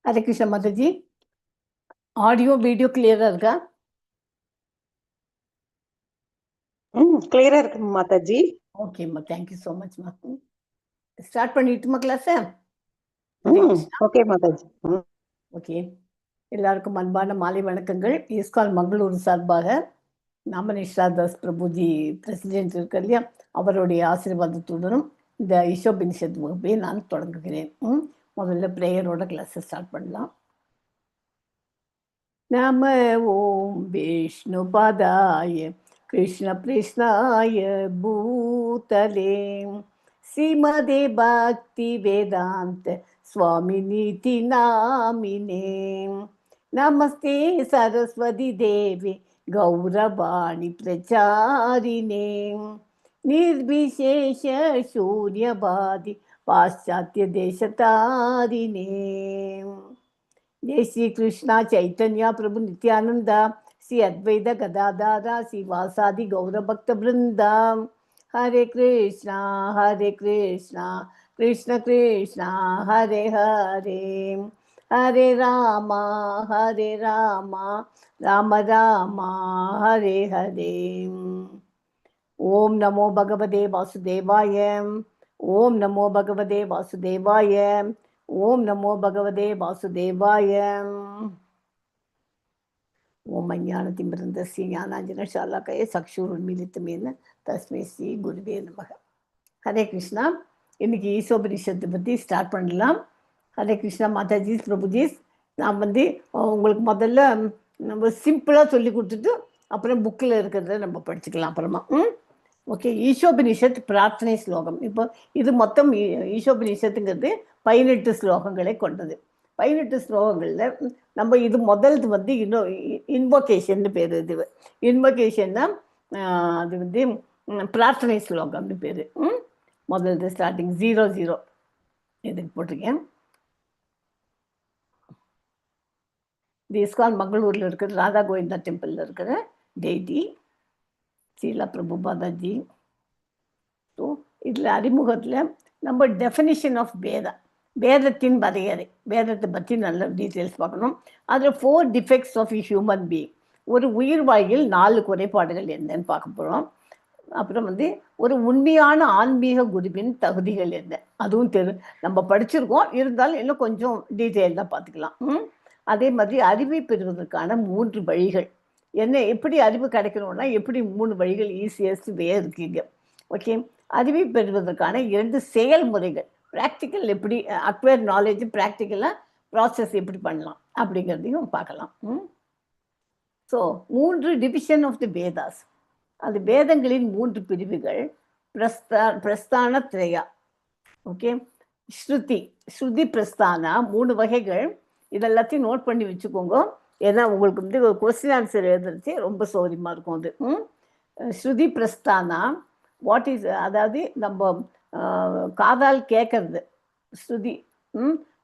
हरे कृष्ण माता जी। Audio video clear இருக்கா? கிளியரா இருக்கு மாதாஜி. ஓகேம்மா, தேங்க்யூ ஸோ மச் மா. ஸ்டார்ட் பண்ணிட்டுமா கிளாஸ்? ஓகே மாதாஜி. ஓகே, எல்லாருக்கும் அன்பான மாலை வணக்கங்கள். இஸ்கான் மங்களூர் சார்பாக நாமநேஷா தாஸ் பிரபுஜி பிரசிடென்ட் இருக்க இல்லையா, அவருடைய ஆசீர்வாதத்துடனும் இந்த ஈஷோபினிஷத் வகுப்பை நான் தொடங்குகிறேன். முதல்ல ப்ரேயரோட கிளாஸை ஸ்டார்ட் பண்ணலாம். நம ஓம் விஷ்ணுபதாய कृष्ण कृष्णाय भूतले श्रीमदे भक्ति वेदांत स्वामिनीति नामिने नमस्ते सरस्वती देवी गौरवाणी प्रचारिणे निर्विशेष शून्यवादी पाश्चात्य देशतारिणे। जय श्री कृष्णा चैतन्य प्रभु नित्यानंद श्री अद्वैत गदाधार श्रीवासादि गौर भक्त वृंदा। हरे कृष्णा कृष्ण कृष्णा हरे हरे, हरे राम राम राम हरे हरे। ओम नमो भगवते वासुदेवाय, ओम नमो भगवते वासुदेवाय, ओम नमो भगवते वासुदेवाय। ओम अज्ञानतिमिरन्दस्य ज्ञानाञ्जनशालाकये चक्षुरुन्मीलितं तस्मै श्री गुरुवे नमः। हरे कृष्णा। இன்னைக்கு ஈசோபனிஷத்தை பற்றி ஸ்டார்ட் பண்ணலாம். ஹரே கிருஷ்ணா மாதாஜி பிரபுஜி. நான் உங்களுக்கு முதல்ல நம்ம சிம்பிளாக சொல்லி கொடுத்துட்டு அப்புறம் புக்கில் இருக்கிறத நம்ம படிச்சுக்கலாம் அப்புறமா. ஓகே, ஈஷோபனிஷத் பிரார்த்தனை ஸ்லோகம். இப்போ இது மொத்தம் ஈஷோபனிஷத்துங்கிறது 18 ஸ்லோகங்களை கொண்டது. 18 ஸ்லோகங்களில் நம்ம இது முதல்து இன்னும் இன்வோகேஷன் பேர். இது இன்வோகேஷன்னா அது பிரார்த்தனை ஸ்லோகம்னு பேர். முதல்து ஸ்டார்டிங் 00 இதுக்கு போட்டிருக்கேன். இது இஸ்கான் மங்களூரில் இருக்கிற ராதா கோவிந்தா டெம்பிளில் இருக்கிற டெய்டி ஸ்ரீலா பிரபுபாதாஜி. ஸோ இதில் அறிமுகத்தில் நம்ம டெஃபினிஷன் ஆஃப் வேதத்தின் வரையறை, வேதத்தை பற்றி நல்ல டீட்டெயில்ஸ் பார்க்கணும். அதில் 4 டிஃபெக்ட்ஸ் ஆஃப் ஹியூமன் பீயிங், ஒரு உயிர் வாழ்வில் 4 குறைபாடுகள் என்னன்னு பார்க்க போகிறோம். அப்புறம் ஒரு உண்மையான ஆன்மீக குருவின் தகுதிகள் என்ன, அதுவும் நம்ம படிச்சிருக்கோம், இருந்தாலும் இன்னும் கொஞ்சம் டீட்டெயிலாக பார்த்துக்கலாம். அதே மாதிரி அறிவை பெறுவதற்கான 3 வழிகள் என்ன, எப்படி அறிவு கிடைக்கணும்னா எப்படி 3 வழிகள் ஈஸியஸ்ட் வே இருக்குங்க. ஓகே, அறிவை பெறுவதற்கான 2 செயல்முறைகள், ப்ராக்டிக்கல் எப்படி அக்வயர் நாலேஜ், ப்ராக்டிக்கலாக ப்ராசஸ் எப்படி பண்ணலாம் அப்படிங்கிறதையும் பார்க்கலாம். So 3 division of the Vedas, அது வேதங்களின் 3 பிரிவுகள். பிரஸ்தான திரையா, ஓகே, ஸ்ருதி பிரஸ்தானா 3 வகைகள். இதெல்லாத்தையும் நோட் பண்ணி வச்சுக்கோங்க, ஏன்னா உங்களுக்கு ஒரு கொஸ்டின் ஆன்சர் எழுதுறது ரொம்ப சௌரியமாக இருக்கும். அது ஸ்ருதி பிரஸ்தானா வாட் இஸ், அதாவது நம்ம காதால் கேட்கறது ஸ்ருதி,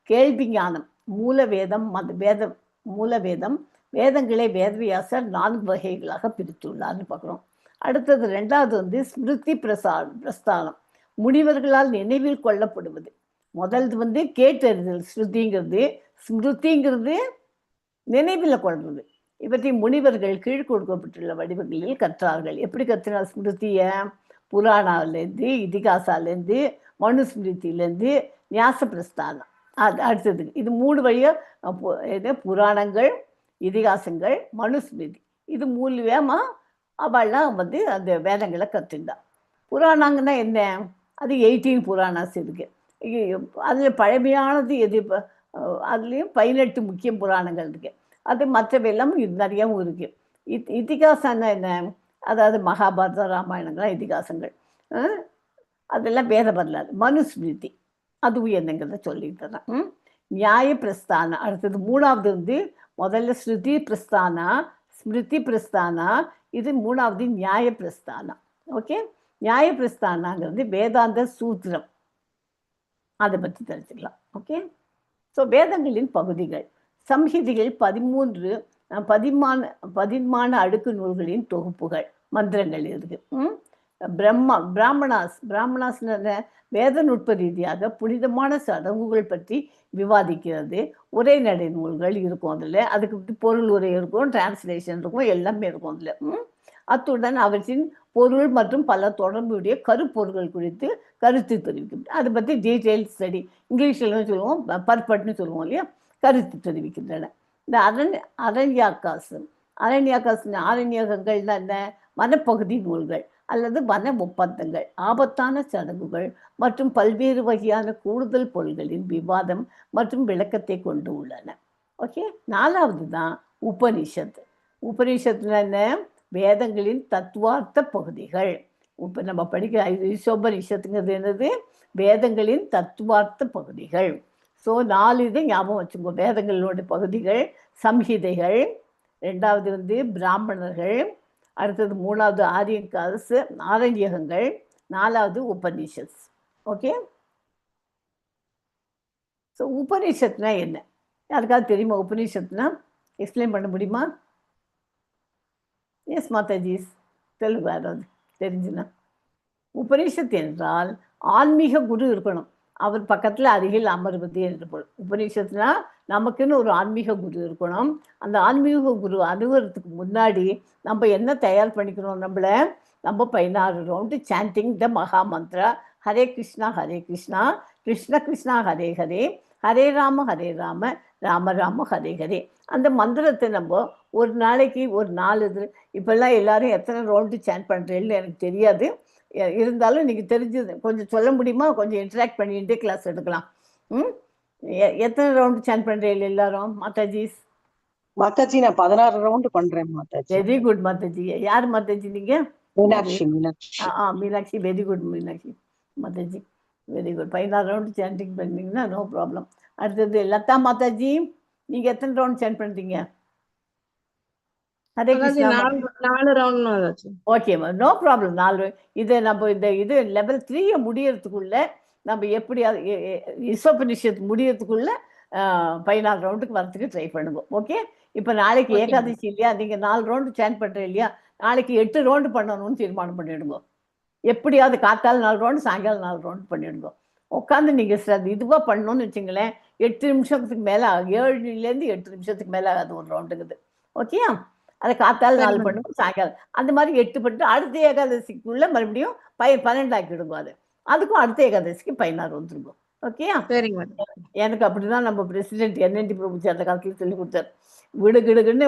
கேள்வி ஞானம். மூலவேதம் மூலவேதம் வேதங்களை வேதவியாசர் 4 வகைகளாக பிரித்துள்ளார்னு பார்க்குறோம். அடுத்தது 2வது ஸ்மிருதி பிரஸ்தானம், முனிவர்களால் நினைவில் கொள்ளப்படுவது. முதல்து கேட்டறிதல் ஸ்ருதிங்கிறது, ஸ்மிருதிங்கிறது நினைவில் கொள்வது. இவற்றை முனிவர்கள் கீழ் கொடுக்கப்பட்டுள்ள வடிவங்களில் கற்றார்கள். எப்படி கற்றினார் ஸ்மிருதியை? புராணாலேருந்து, இதிகாசாலேருந்து, மனுஸ்மிருதியிலேருந்து, ஞாச பிரஸ்தானம். அடுத்தது இது 3 வழியாக புராணங்கள், இதிகாசங்கள், மனுஸ்மிருதி, இது மூலியமாக அவள்லாம் அந்த வேதங்களை கற்றுண்டாள். புராணங்கன்னா என்ன? அது 18 புராணாஸ் இருக்கு. அதில் பழமையானது எது? அதுலேயும் 18 முக்கிய புராணங்கள் இருக்கு. அது மற்றவையெல்லாம் நிறையாவும் இருக்கு. இதிகாசம்னா என்ன? அதாவது மகாபாரத, ராமாயணங்கள்லாம் இதிகாசங்கள். அதெல்லாம் வேத வரலாறு. மனுஸ்மிருதி அதுவும் என்னங்கிறத சொல்லிட்டு தரேன். நியாய பிரஸ்தானம் அடுத்தது 3வது. முதல்ல ஸ்ருதி பிரஸ்தானா, ஸ்மிருதி பிரஸ்தானா, இது 3வது நியாய பிரஸ்தானம். ஓகே, நியாய பிரஸ்தானாங்கிறது வேதாந்த சூத்திரம், அதை பற்றி தெரிஞ்சுக்கலாம். ஓகே, ஸோ வேதங்களின் பகுதிகள். சம்ஹிதிகள் 13 பதின்மான அடுக்கு நூல்களின் தொகுப்புகள், மந்திரங்கள் இருக்கு. பிராமணாஸ் வேத நுட்ப ரீதியாக புனிதமான சடங்குகள் பற்றி விவாதிக்கிறது. உரைநடை நூல்கள் இருக்கும் அதில். அதுக்கு பொருள் உரை இருக்கும், டிரான்ஸ்லேஷன் இருக்கும், எல்லாமே இருக்கும் அதில். அத்துடன் அவற்றின் பொருள் மற்றும் பல தொடர்புடைய கருப்பொருள்கள் குறித்து கருத்து தெரிவிக்கும். அதை பற்றி டீட்டெயில் ஸ்டடி, இங்கிலீஷில் சொல்லுவோம், பர்பட்னு சொல்லுவோம் இல்லையா, கருத்து தெரிவிக்கின்றன. இந்த ஆரண்யகங்கள்னா என்ன? வனப்பகுதி நூல்கள் அல்லது வன ஒப்பந்தங்கள், ஆபத்தான சடங்குகள் மற்றும் பல்வேறு வகையான கூடுதல் பொருள்களின் விவாதம் மற்றும் விளக்கத்தை கொண்டு உள்ளன. ஓகே, 4வது தான் உபனிஷத். உபனிஷத்துல என்ன? வேதங்களின் தத்துவார்த்த பகுதிகள். இப்போ நம்ம படிக்கிற ஈசோபனிஷத்துங்கிறது என்னது? வேதங்களின் தத்துவார்த்த பகுதிகள். ஸோ 4 இதை ஞாபகம் வச்சுக்கோ. வேதங்களோட பகுதிகள், சம்ஹிதைகள், 2வது பிராமணர்கள், அடுத்தது 3வது ஆரண்யகங்கள், 4வது உபனிஷத். ஓகே, ஸோ உபனிஷத்னா என்ன? யாருக்காவது தெரியுமா உபனிஷத்னா? எக்ஸ்பிளைன் பண்ண முடியுமா? எஸ் மாதாஜி, தெலுங்கு யாராவது தெரிஞ்சுன்னா. உபனிஷத் என்றால் ஆன்மீக குரு இருக்கணும், அவர் பக்கத்தில் அருகில் அமர்வது என்று பொருள். உபனிஷத்துனா நமக்குன்னு ஒரு ஆன்மீக குரு இருக்கணும். அந்த ஆன்மீக குரு அணுகிறதுக்கு முன்னாடி நம்ம என்ன தயார் பண்ணிக்கணும்? நம்ம 16 ரவுண்டு சாண்டிங் த மகா மந்த்ரா, ஹரே கிருஷ்ணா கிருஷ்ண கிருஷ்ணா ஹரே ஹரே, ஹரே ராம ராம ராம ஹரே ஹரே. அந்த மந்திரத்தை நம்ம ஒரு நாளைக்கு ஒரு 4 இது. இப்போல்லாம் எல்லாரும் எத்தனை ரவுண்டு சாண்ட் பண்ணுறேன்னு எனக்கு தெரியாது, இருந்தாலும் நீங்கள் தெரிஞ்சது கொஞ்சம் சொல்ல முடியுமா? கொஞ்சம் இன்ட்ராக்ட் பண்ணிட்டு கிளாஸ் எடுக்கலாம். எத்தனை ரவுண்டு சாண்ட் பண்ணுறீங்க எல்லாரும்? மாதாஜி நான் 16 ரவுண்டு பண்றேன் மாதாஜி. Very good Mataji. யார் மாதாஜி நீங்க? Meenakshi. Meenakshi, very good Meenakshi Mataji, very good. 16 round chanting பண்ணீங்கன்னா நோ ப்ராப்ளம். அடுத்தது லதா மாதாஜி, நீங்க எத்தனை ரவுண்ட் சாண்ட் பண்றீங்க? Hare Krishna. 4 round. Okay, no problem. 4. இதை நம்ம இது லெவல் 3 முடியறதுக்குள்ள நம்ம எப்படி ஈசோபனிஷத் முடியறதுக்குள்ள 16 ரவுண்டுக்கு வரத்துக்கு ட்ரை பண்ணுவோம். ஓகே, இப்போ நாளைக்கு ஏகாதசி இல்லையா? நீங்கள் 4 ரவுண்டு சாண்ட் பண்ணுறேன் இல்லையா? நாளைக்கு 8 ரவுண்டு பண்ணணும்னு தீர்மானம் பண்ணிவிடுங்க. எப்படியாவது காத்தால் 4 ரவுண்டு, சாயங்காலம் 4 ரவுண்டு பண்ணிவிடுங்க. உட்காந்து நீங்கள் இதுவாக பண்ணணும்னு வச்சுங்களேன், 8 நிமிஷத்துக்கு மேலே, 7லேருந்து 8 நிமிஷத்துக்கு மேலே அது ஒரு ரவுண்டுங்குது. ஓகே, அதை காத்தால் 4 பண்ணுவோம், சாயங்காலம் அந்த மாதிரி 8 பண்ணிட்டு அடுத்த ஏகாதசிக்குள்ள மறுபடியும் 12 ஆக்கிடுங்க. அதுக்கும் அடுத்த ஏகாதசிக்கு 16 வந்துருங்க. ஓகே, எனக்கு அப்படிதான் நம்ம பிரசிடென்ட் NNT பிரபுஜி அந்த காலத்துல சொல்லி கொடுத்தாரு. விடுகிடுன்னு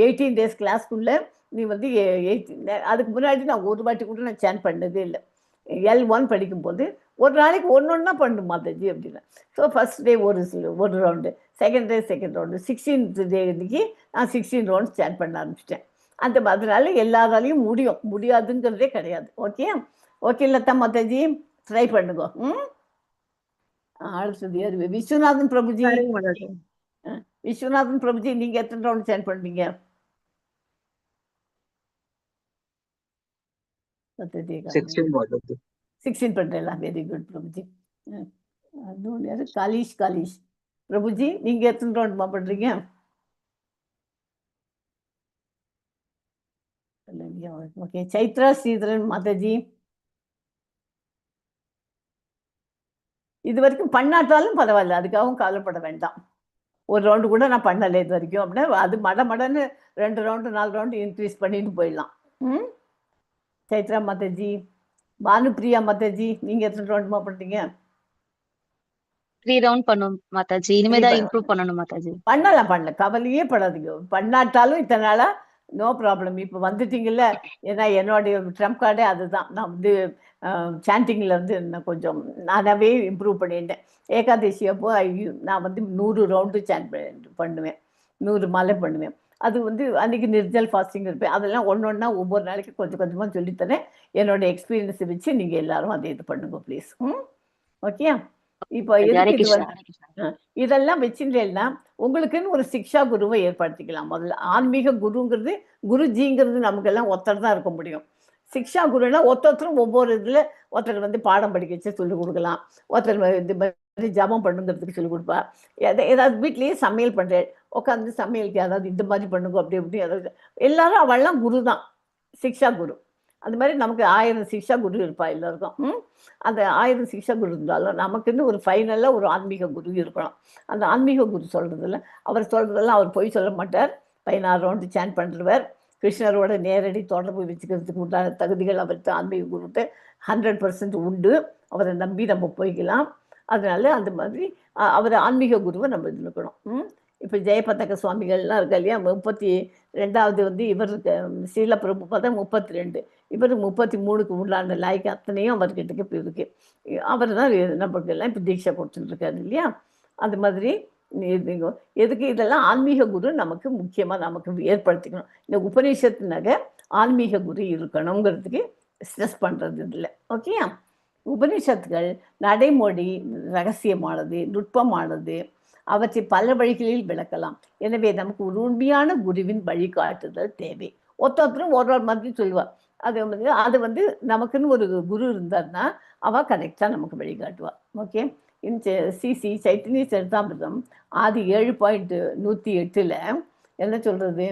18 டேஸ் கிளாஸ்க்குள்ள நீ 18, அதுக்கு முன்னாடி நான் ஒரு வாட்டி கூட நான் சேன் பண்ணதே இல்லை. L1 படிக்கும்போது ஒரு நாளைக்கு ஒன்றா பண்ணணும் மாதாஜி அப்படின்னா. ஸோ ஃபர்ஸ்ட் டே ஒரு ரவுண்டு, செகண்ட் ரவுண்டு, 16th டே இன்னைக்கு நான் 16 ரவுண்ட்ஸ் சேன் பண்ண ஆரம்பிச்சிட்டேன். அதனால எல்லாராலையும் முடியாதுங்கிறதே கிடையாது. ஓகே லதா மாதாஜி, ட்ரை பண்ணுங்க. அடுத்தது விஸ்வநாதன் பிரபுஜி. விஸ்வநாதன் பிரபுஜி, நீங்க எத்தனை ரவுண்ட் சேன் பண்ணுவீங்க? 16 பண்றீங்களா? வெரி குட் பிரபுஜி. காலிஷ் பிரபுஜி, நீங்க எத்தனை ரவுண்ட் பண்றீங்க? ஓகே, சைத்ரா ஸ்ரீதரன் மாதாஜி, இது வரைக்கும் பண்ணாட்டாலும் பரவாயில்ல, அதுக்காகவும் கவலைப்பட வேண்டாம். ஒரு ரவுண்டு கூட நான் பண்ணலை இது வரைக்கும் அப்படின்னா அது மடன்னு 2 ரவுண்டு 4 ரவுண்டு இன்க்ரீஸ் பண்ணிட்டு போயிடலாம். சைத்ரா மாதாஜி. பானுப்பிரியா மாதாஜி, நீங்க எத்தனை ரவுண்டுமா பண்றீங்க? 3 ரவுண்ட் பண்ணும் மாதாஜி. இனிமேதான் இம்ப்ரூவ் பண்ணணும் மாதாஜி. பண்ணல, கவலையே படாதீங்க. பண்ணாட்டாலும் இத்தனை நாளா நோ ப்ராப்ளம். இப்போ வந்துட்டீங்கல்ல, ஏன்னா என்னுடைய ட்ரம்ப் கார்டே அதுதான். நான் சாண்டிங்கில் நான் கொஞ்சம் நானாவே இம்ப்ரூவ் பண்ணிட்டேன். ஏகாதசி அப்போ நான் 100 ரவுண்டு சாண்ட் பண்ணுவேன், 100 மாலை பண்ணுவேன். அது அன்றைக்கி நிர்ஜல் ஃபாஸ்டிங் இருப்பேன். அதெல்லாம் ஒவ்வொன்றா ஒவ்வொரு நாளைக்கு கொஞ்சம் கொஞ்சமாக சொல்லித்தரேன். என்னோடய எக்ஸ்பீரியன்ஸை வச்சு நீங்கள் எல்லாரும் அதை இது பண்ணுங்க ப்ளீஸ். ஓகே, இப்போ இதெல்லாம் வச்சுட்டேன்னா உங்களுக்குன்னு ஒரு சிக்ஷா குருவை ஏற்படுத்திக்கலாம். முதல்ல ஆன்மீக குருங்கிறது, குருஜிங்கிறது நமக்கெல்லாம் ஒருத்தர் தான் இருக்க முடியும். சிக்ஷா குருனா ஒருத்தரும் ஒவ்வொரு இதில் ஒருத்தர் பாடம் படிக்க வச்சு சொல்லிக் கொடுக்கலாம், ஒருத்தர் இந்த மாதிரி ஜபம் பண்ணுங்கிறதுக்கு சொல்லிக் கொடுப்பா. ஏதாவது வீட்லேயே சமையல் பண்ணுறேன், உட்காந்து சமையலுக்கு ஏதாவது இந்த மாதிரி பண்ணுங்க அப்படி எப்படி, அதாவது எல்லாரும் அவள்லாம் குரு தான், சிக்ஷா குரு. அந்த மாதிரி நமக்கு 1000 சிக்ஷா குரு இருப்பா எல்லாருக்கும். அந்த 1000 சிக்ஷா குரு இருந்தாலும் நமக்குன்னு ஒரு ஃபைனலாக ஒரு ஆன்மீக குரு இருக்கணும். அந்த ஆன்மீக குரு சொல்கிறதில்ல, அவர் சொல்கிறதெல்லாம் அவர் பொய் சொல்ல மாட்டார். 16 ரவுண்டு சேன் பண்ணுறவர், கிருஷ்ணரோட நேரடி தொடர்பு வச்சுக்கிறதுக்கு உண்டான தகுதிகள் அவர்கிட்ட ஆன்மீக குருட்ட 100% உண்டு. அவரை நம்பி நம்ம போய்க்கலாம். அதனால அந்த மாதிரி அவர் ஆன்மீக குருவை நம்ம இது இருக்கணும். இப்போ ஜெயபதக சுவாமிகள்லாம் இருக்கா இல்லையா, 32வது வந்து இவருக்கு ஸ்ரீல பிரபுபாதம் 32, இவர் 33க்கு உள்ளான லாய்க்கு அத்தனையும் அவர்கிட்ட இப்போ இருக்கு. அவர் தான் நமக்கு எல்லாம் இப்போ தீட்சை கொடுத்துட்டு இருக்காரு இல்லையா. அது மாதிரி எதுக்கு இதெல்லாம் ஆன்மீக குரு நமக்கு முக்கியமாக நமக்கு ஏற்படுத்திக்கணும். இந்த உபநிஷத்துனாக ஆன்மீக குரு இருக்கணுங்கிறதுக்கு ஸ்ட்ரெஸ் பண்ணுறது இல்லை. ஓகேயா. உபநிஷத்துகள் நடைமொழி ரகசியமானது, நுட்பமானது, அவற்றை பல வழிகளில் விளக்கலாம். எனவே நமக்கு ஒரு உண்மையான குருவின் வழிகாட்டுதல் தேவை. ஒருத்தரும் ஒரு மாதிரி சொல்லுவாள். அது வந்து நமக்குன்னு ஒரு குரு இருந்தார்னா அவள் கரெக்டாக நமக்கு வழிகாட்டுவாள். ஓகே. இந்த சிசி சைத்தன்ய சரிதாமிர்தம் ஆதி 7.108 என்ன சொல்கிறது,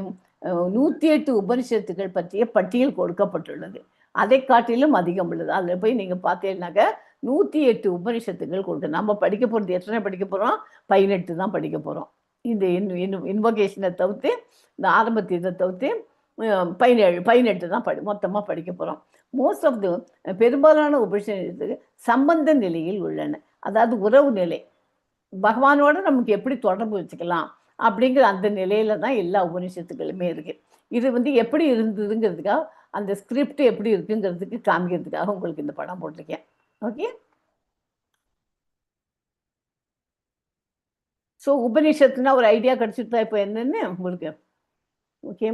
108 உபனிஷத்துக்கள் பற்றிய பட்டியல் கொடுக்கப்பட்டுள்ளது. அதை காட்டிலும் அதிகம் உள்ளது. அதில் போய் நீங்கள் பார்த்தீங்கன்னாக்க 108 உபனிஷத்துக்கள் கொடுக்க. நம்ம படிக்க போகிறது எத்தனை படிக்க போகிறோம்? 18 தான் படிக்க போகிறோம். இந்த இன்வொகேஷனை தவிர்த்து, இந்த ஆரம்பத்தை இதை தவிர்த்து 18 தான் மொத்தமாக படிக்க போகிறோம். மோஸ்ட் ஆஃப் தி பெரும்பாலான உபனிஷத்துக்கு சம்பந்த நிலையில் உள்ளன. அதாவது உறவு நிலை, பகவானோட நமக்கு எப்படி தொடர்பு வச்சுக்கலாம் அப்படிங்கிற அந்த நிலையில தான் எல்லா உபனிஷத்துக்களுமே இருக்குது. இது வந்து எப்படி இருந்ததுங்கிறதுக்காக, அந்த ஸ்கிரிப்ட் எப்படி இருக்குங்கிறதுக்கு காமிக்கிறதுக்காக உங்களுக்கு இந்த படம் போட்டிருக்கேன். ஓகே. ஸோ உபனிஷத்துனா ஒரு ஐடியா கிடச்சிட்டா இப்போ என்னன்னு உங்களுக்கு. ஓகே.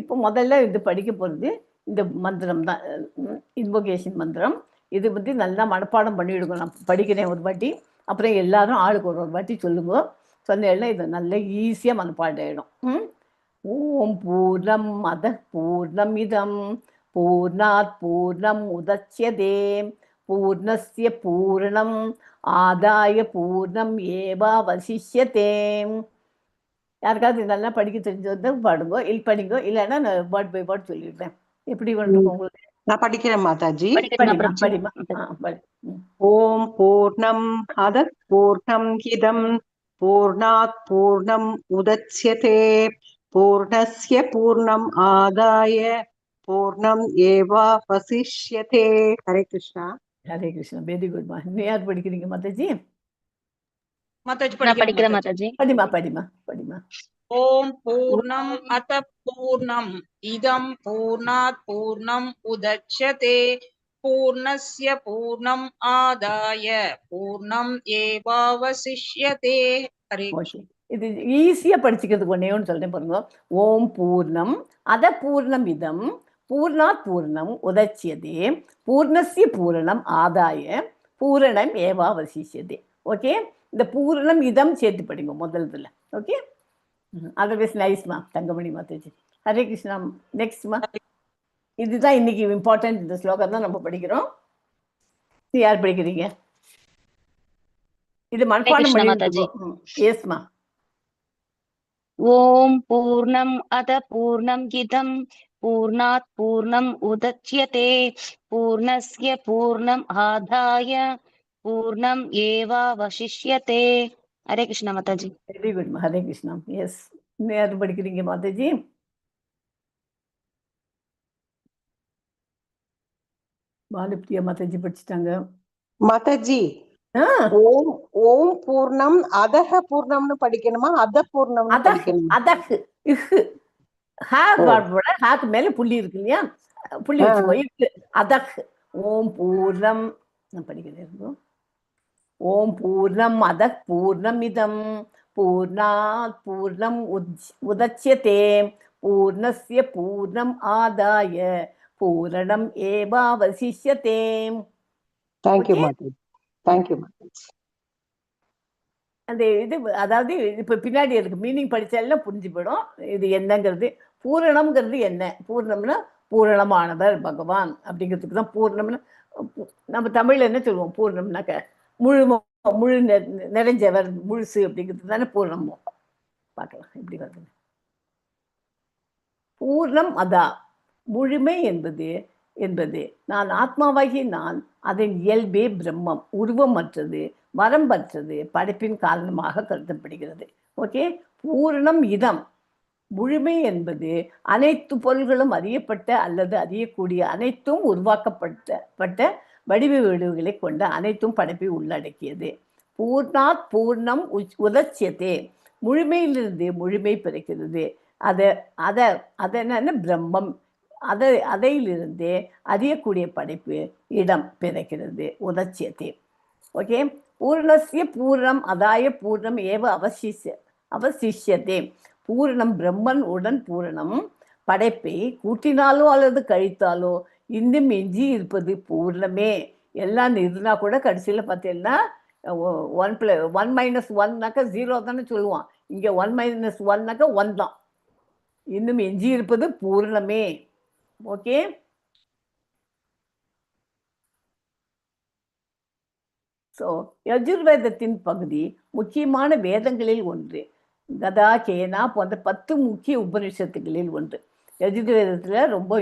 இப்போ முதல்ல இது படிக்க போகிறது இந்த மந்திரம் தான், இன்வொகேஷன் மந்திரம். இது வந்து நல்லா மனப்பாடம் பண்ணிவிடுங்க. நான் படிக்கிறேன் ஒரு வாட்டி, அப்புறம் எல்லாரும் ஆளுக்கு ஒரு வாட்டி சொல்லுங்க. சொன்னேன்னா இது நல்லா ஈஸியாக மனப்பாடம் ஆகிடும். ஓம் பூர்ணம் மத பூர்ணம் இதம் பூர்ணாத் பூர்ணம் உதச்யதே பூர்ணஸ்ய பூர்ணம் ஆதாய பூர்ணம் ஏவாவசிஷ்யதே. யாருக்காவது இதெல்லாம் படிக்க தெரிஞ்சது பாடுங்க, படிங்க. இல்லைன்னா நான் வேர்ட் பை வேர்ட் சொல்லிடுறேன். எப்படி வேணும் உங்களுக்கு? நான் படிக்கிறேன் மாதாஜி. படிமா. ஓம் பூர்ணம் அத பூர்ணம் இதம் பூர்ணாத் பூர்ணம் உதச்யதே பூர்ணஸ்ய பூர்ணம் ஆதாய பூர்ணம் ஏவாவசிஷ்யதே. ஹரே கிருஷ்ணா. ஹரே கிருஷ்ணா. வெரி குட் மா. நீ யார் படிக்கிறீங்க மாதாஜி? நான் படிக்கிறேன் மாதாஜி. படிமா. ஓம் பூர்ணம் அத பூர்ணம் இதம் பூர்ணாத் பூர்ணம் உதச்யதே பூர்ணஸ்ய பூர்ணம் ஆதாய பூர்ணம் ஏவாவசிஷ்யதே. ஹரே கிருஷ்ணா. இது ஈஸியாக படிச்சுக்கிறதுக்கு ஒன்னேன்னு சொல்றேன் பாருங்க. ஓம் பூர்ணம் அத பூர்ணம் இதம் பூர்ணாத் பூர்ணம் உதச்சியதே பூர்ணஸ்ய பூரணம் ஆதாய பூரணம் ஏவாவசிஷ்யதே. ஓகே. இந்த பூரணம் இதம் சேர்த்து படிங்க முதல்ல. ஓகே. அதர்வைஸ் நைஸ்மா தங்கமணி மாதாஜி. ஹரே கிருஷ்ணா. நெக்ஸ்ட்மா. இதுதான் இன்னைக்கு இம்பார்ட்டன்ட். இந்த ஸ்லோகம் தான் நம்ம படிக்கிறோம். யார் படிக்கிறீங்க? இது மனப்பாடம் பண்ணி. எஸ்மா. ஓம் பூர்ணம் அத பூர்ணம் இதம் பூர்ணாத் பூர்ணம் உதச்யதே பூர்ணஸ்ய பூர்ணம் ஆதாய பூர்ணம் ஏவாவசிஷ்யதே. ஹரே கிருஷ்ணா மாதாஜி. Very good. Hare Krishna. Yes. இன்னும் யாரும் படிக்கிறீங்க மாதாஜி? பாலுப்ரியா மாதாஜி படிச்சுட்டாங்க. மாதாஜி, ஓம் ஓம் பூர்ணம் அதஹ பூர்ணம்னு படிக்கணுமா அத பூர்ணம்னு படிக்கணுமா? அதஹ் இஹ் ஹாக்கு மேல புள்ளி இருக்கு இல்லையா, புள்ளி வச்சுக்கோ. அதஹ். ஓம் பூர்ணம் நான் படிக்கிறேன். ஓம் பூர்ணம் அதஹ் பூர்ணம் இதம் பூர்ணாத் பூர்ணம் உதச்யதே பூர்ணஸ்ய பூர்ணம் ஆதாய பூரணம் ஏவாவசிஷ்யதே. தேங்க்யூ மாதாஜி. தேங்க்யூ மாதாஜி. அந்த இது அதாவது இப்போ பின்னாடி இருக்கு மீனிங் படித்தாலும் புரிஞ்சு போயிடும் இது என்னங்கிறது. பூரணம்ங்கிறது என்ன? பூர்ணம்னா பூரணமானவர் பகவான் அப்படிங்கிறதுக்கு தான் பூர்ணம்னா. நம்ம தமிழில் என்ன சொல்லுவோம்? பூர்ணம்னாக்க முழு நிறைஞ்சவர், முழுசு அப்படிங்கிறது தானே பூர்ணமோ. பார்க்கலாம் எப்படி வருது. பூர்ணம் அதா முழுமை என்பது என்பது நான் ஆத்மாவாகி நான் அதன் இயல்பே பிரம்மம், உருவமற்றது, வரம்பற்றது, படைப்பின் காரணமாக கருதப்படுகிறது. ஓகே, பூரணம் இதம், முழுமை என்பது அனைத்து பொருள்களும் அறியப்பட்ட அல்லது அறியக்கூடிய அனைத்தும் உருவாக்கப்பட்ட வடிவ விடுவுகளை கொண்ட அனைத்தும் படைப்பை உள்ளடக்கியது. பூர்ணாத் பூர்ணம் உதச்சியதே, முழுமையிலிருந்து முழுமை பிறக்கிறது. அதென்ன பிரம்மம், அதையிலிருந்து அறியக்கூடிய படைப்பு இடம் பிறக்கிறது. உதச்சியதே. ஓகே, பூர்ணஸ்ய பூர்ணம் அதாய பூர்ணம் ஏவ அவசிஷ்யதே. பூரணம் பிரம்மன் உடன் பூரணம் படைப்பை கூட்டினாலோ அல்லது கழித்தாலோ இன்னும் எஞ்சி இருப்பது பூர்ணமே. எல்லாம் இருந்தா கூட கடைசியில் பார்த்தீங்கன்னா 1 - 1 0 தானே சொல்லுவான். இங்கே 1 - 1 1 தான். இன்னும் எஞ்சி இருப்பது பூர்ணமே. ஓகே, ஸோ யஜுர்வேதத்தின் பகுதி முக்கியமான வேதங்களில் ஒன்று. கதா கேனா போன்ற 10 முக்கிய உபனிஷத்துகளில் ஒன்று. யஜுர்வேதத்தில் ரொம்ப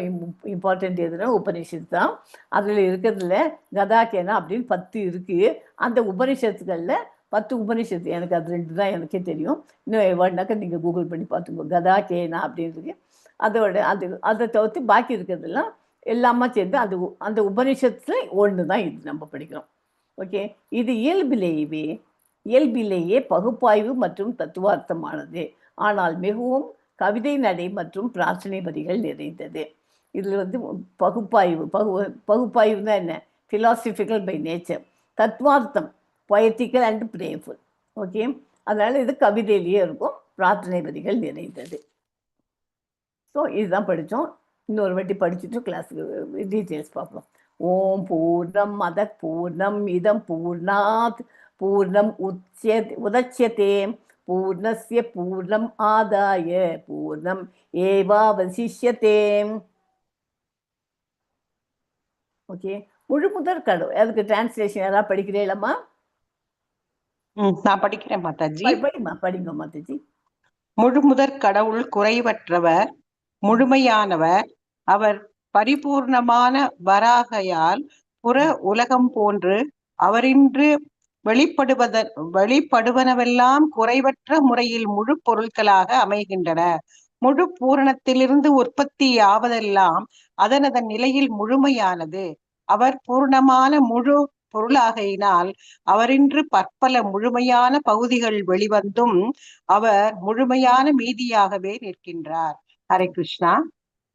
இம்பார்ட்டன்ட் எதுனா உபனிஷத்து தான். அதில் இருக்கிறதுல கதா கேனா அப்படின்னு 10 இருக்குது. அந்த உபனிஷத்துகளில் 10 உபனிஷத்து, எனக்கு அது 2 தான் எனக்கே தெரியும். இன்னும் வேர்ட்னாக்கா நீங்கள் கூகுள் பண்ணி பார்த்துக்கோ. கதா கேனா அப்படின்னு அதோட அதை தவிர்த்து பாக்கி இருக்கிறதெல்லாம் எல்லாமே சேர்ந்து அந்த உபனிஷத்துல ஒன்று தான் இது நம்ம படிக்கிறோம். ஓகே, இது இயல்பிலேயே பகுப்பாய்வு மற்றும் தத்துவார்த்தமானது. ஆனால் மிகவும் கவிதை நடை மற்றும் பிரார்த்தனை வரிகள் நிறைந்தது. இதில் பகுப்பாய்வுனா என்ன? philosophical by nature. தத்துவார்த்தம் பொயட்டிக்கல் அண்ட் பிரேஃபுல். ஓகே, அதனால் இது கவிதையிலேயே இருக்கும், பிரார்த்தனை வரிகள் நிறைந்தது. ஸோ இதுதான் படித்தோம். இன்னொரு வாட்டி படிச்சுட்டு கிளாஸுக்கு டீட்டெயில்ஸ் பார்ப்போம். ஓம் பூர்ணம் மத பூர்ணம் இதம் பூர்ணாத் பூர்ணம் உதச்யதே பூர்ணஸ்ய பூர்ணம் ஆதாய பூர்ணம் ஏவாவசிஷ்யதே. ஓகே, முழுமுதற் கடவுள், அதுக்கு டிரான்ஸ்லேஷன் யாராவது படிக்கிறீங்களா? நான் படிக்கிறேன் மாதாஜி. படிங்க மாதாஜி. முழுமுதற் கடவுள் குறைவற்றவர், முழுமையானவர். அவர் பரிபூர்ணமான வராகையால் புற உலகம் போன்று அவரின்று வெளிப்படுவனவெல்லாம் குறைவற்ற முறையில் முழு பொருட்களாக அமைகின்றன. முழு பூரணத்திலிருந்து உற்பத்தி ஆவதெல்லாம் அதனதன் நிலையில் முழுமையானது. அவர் பூர்ணமான முழு பொருளாகையினால் அவரின்று பற்பல முழுமையான பகுதிகள் வெளிவந்தும் அவர் முழுமையான மீதியாகவே நிற்கின்றார். ஹரே கிருஷ்ணா.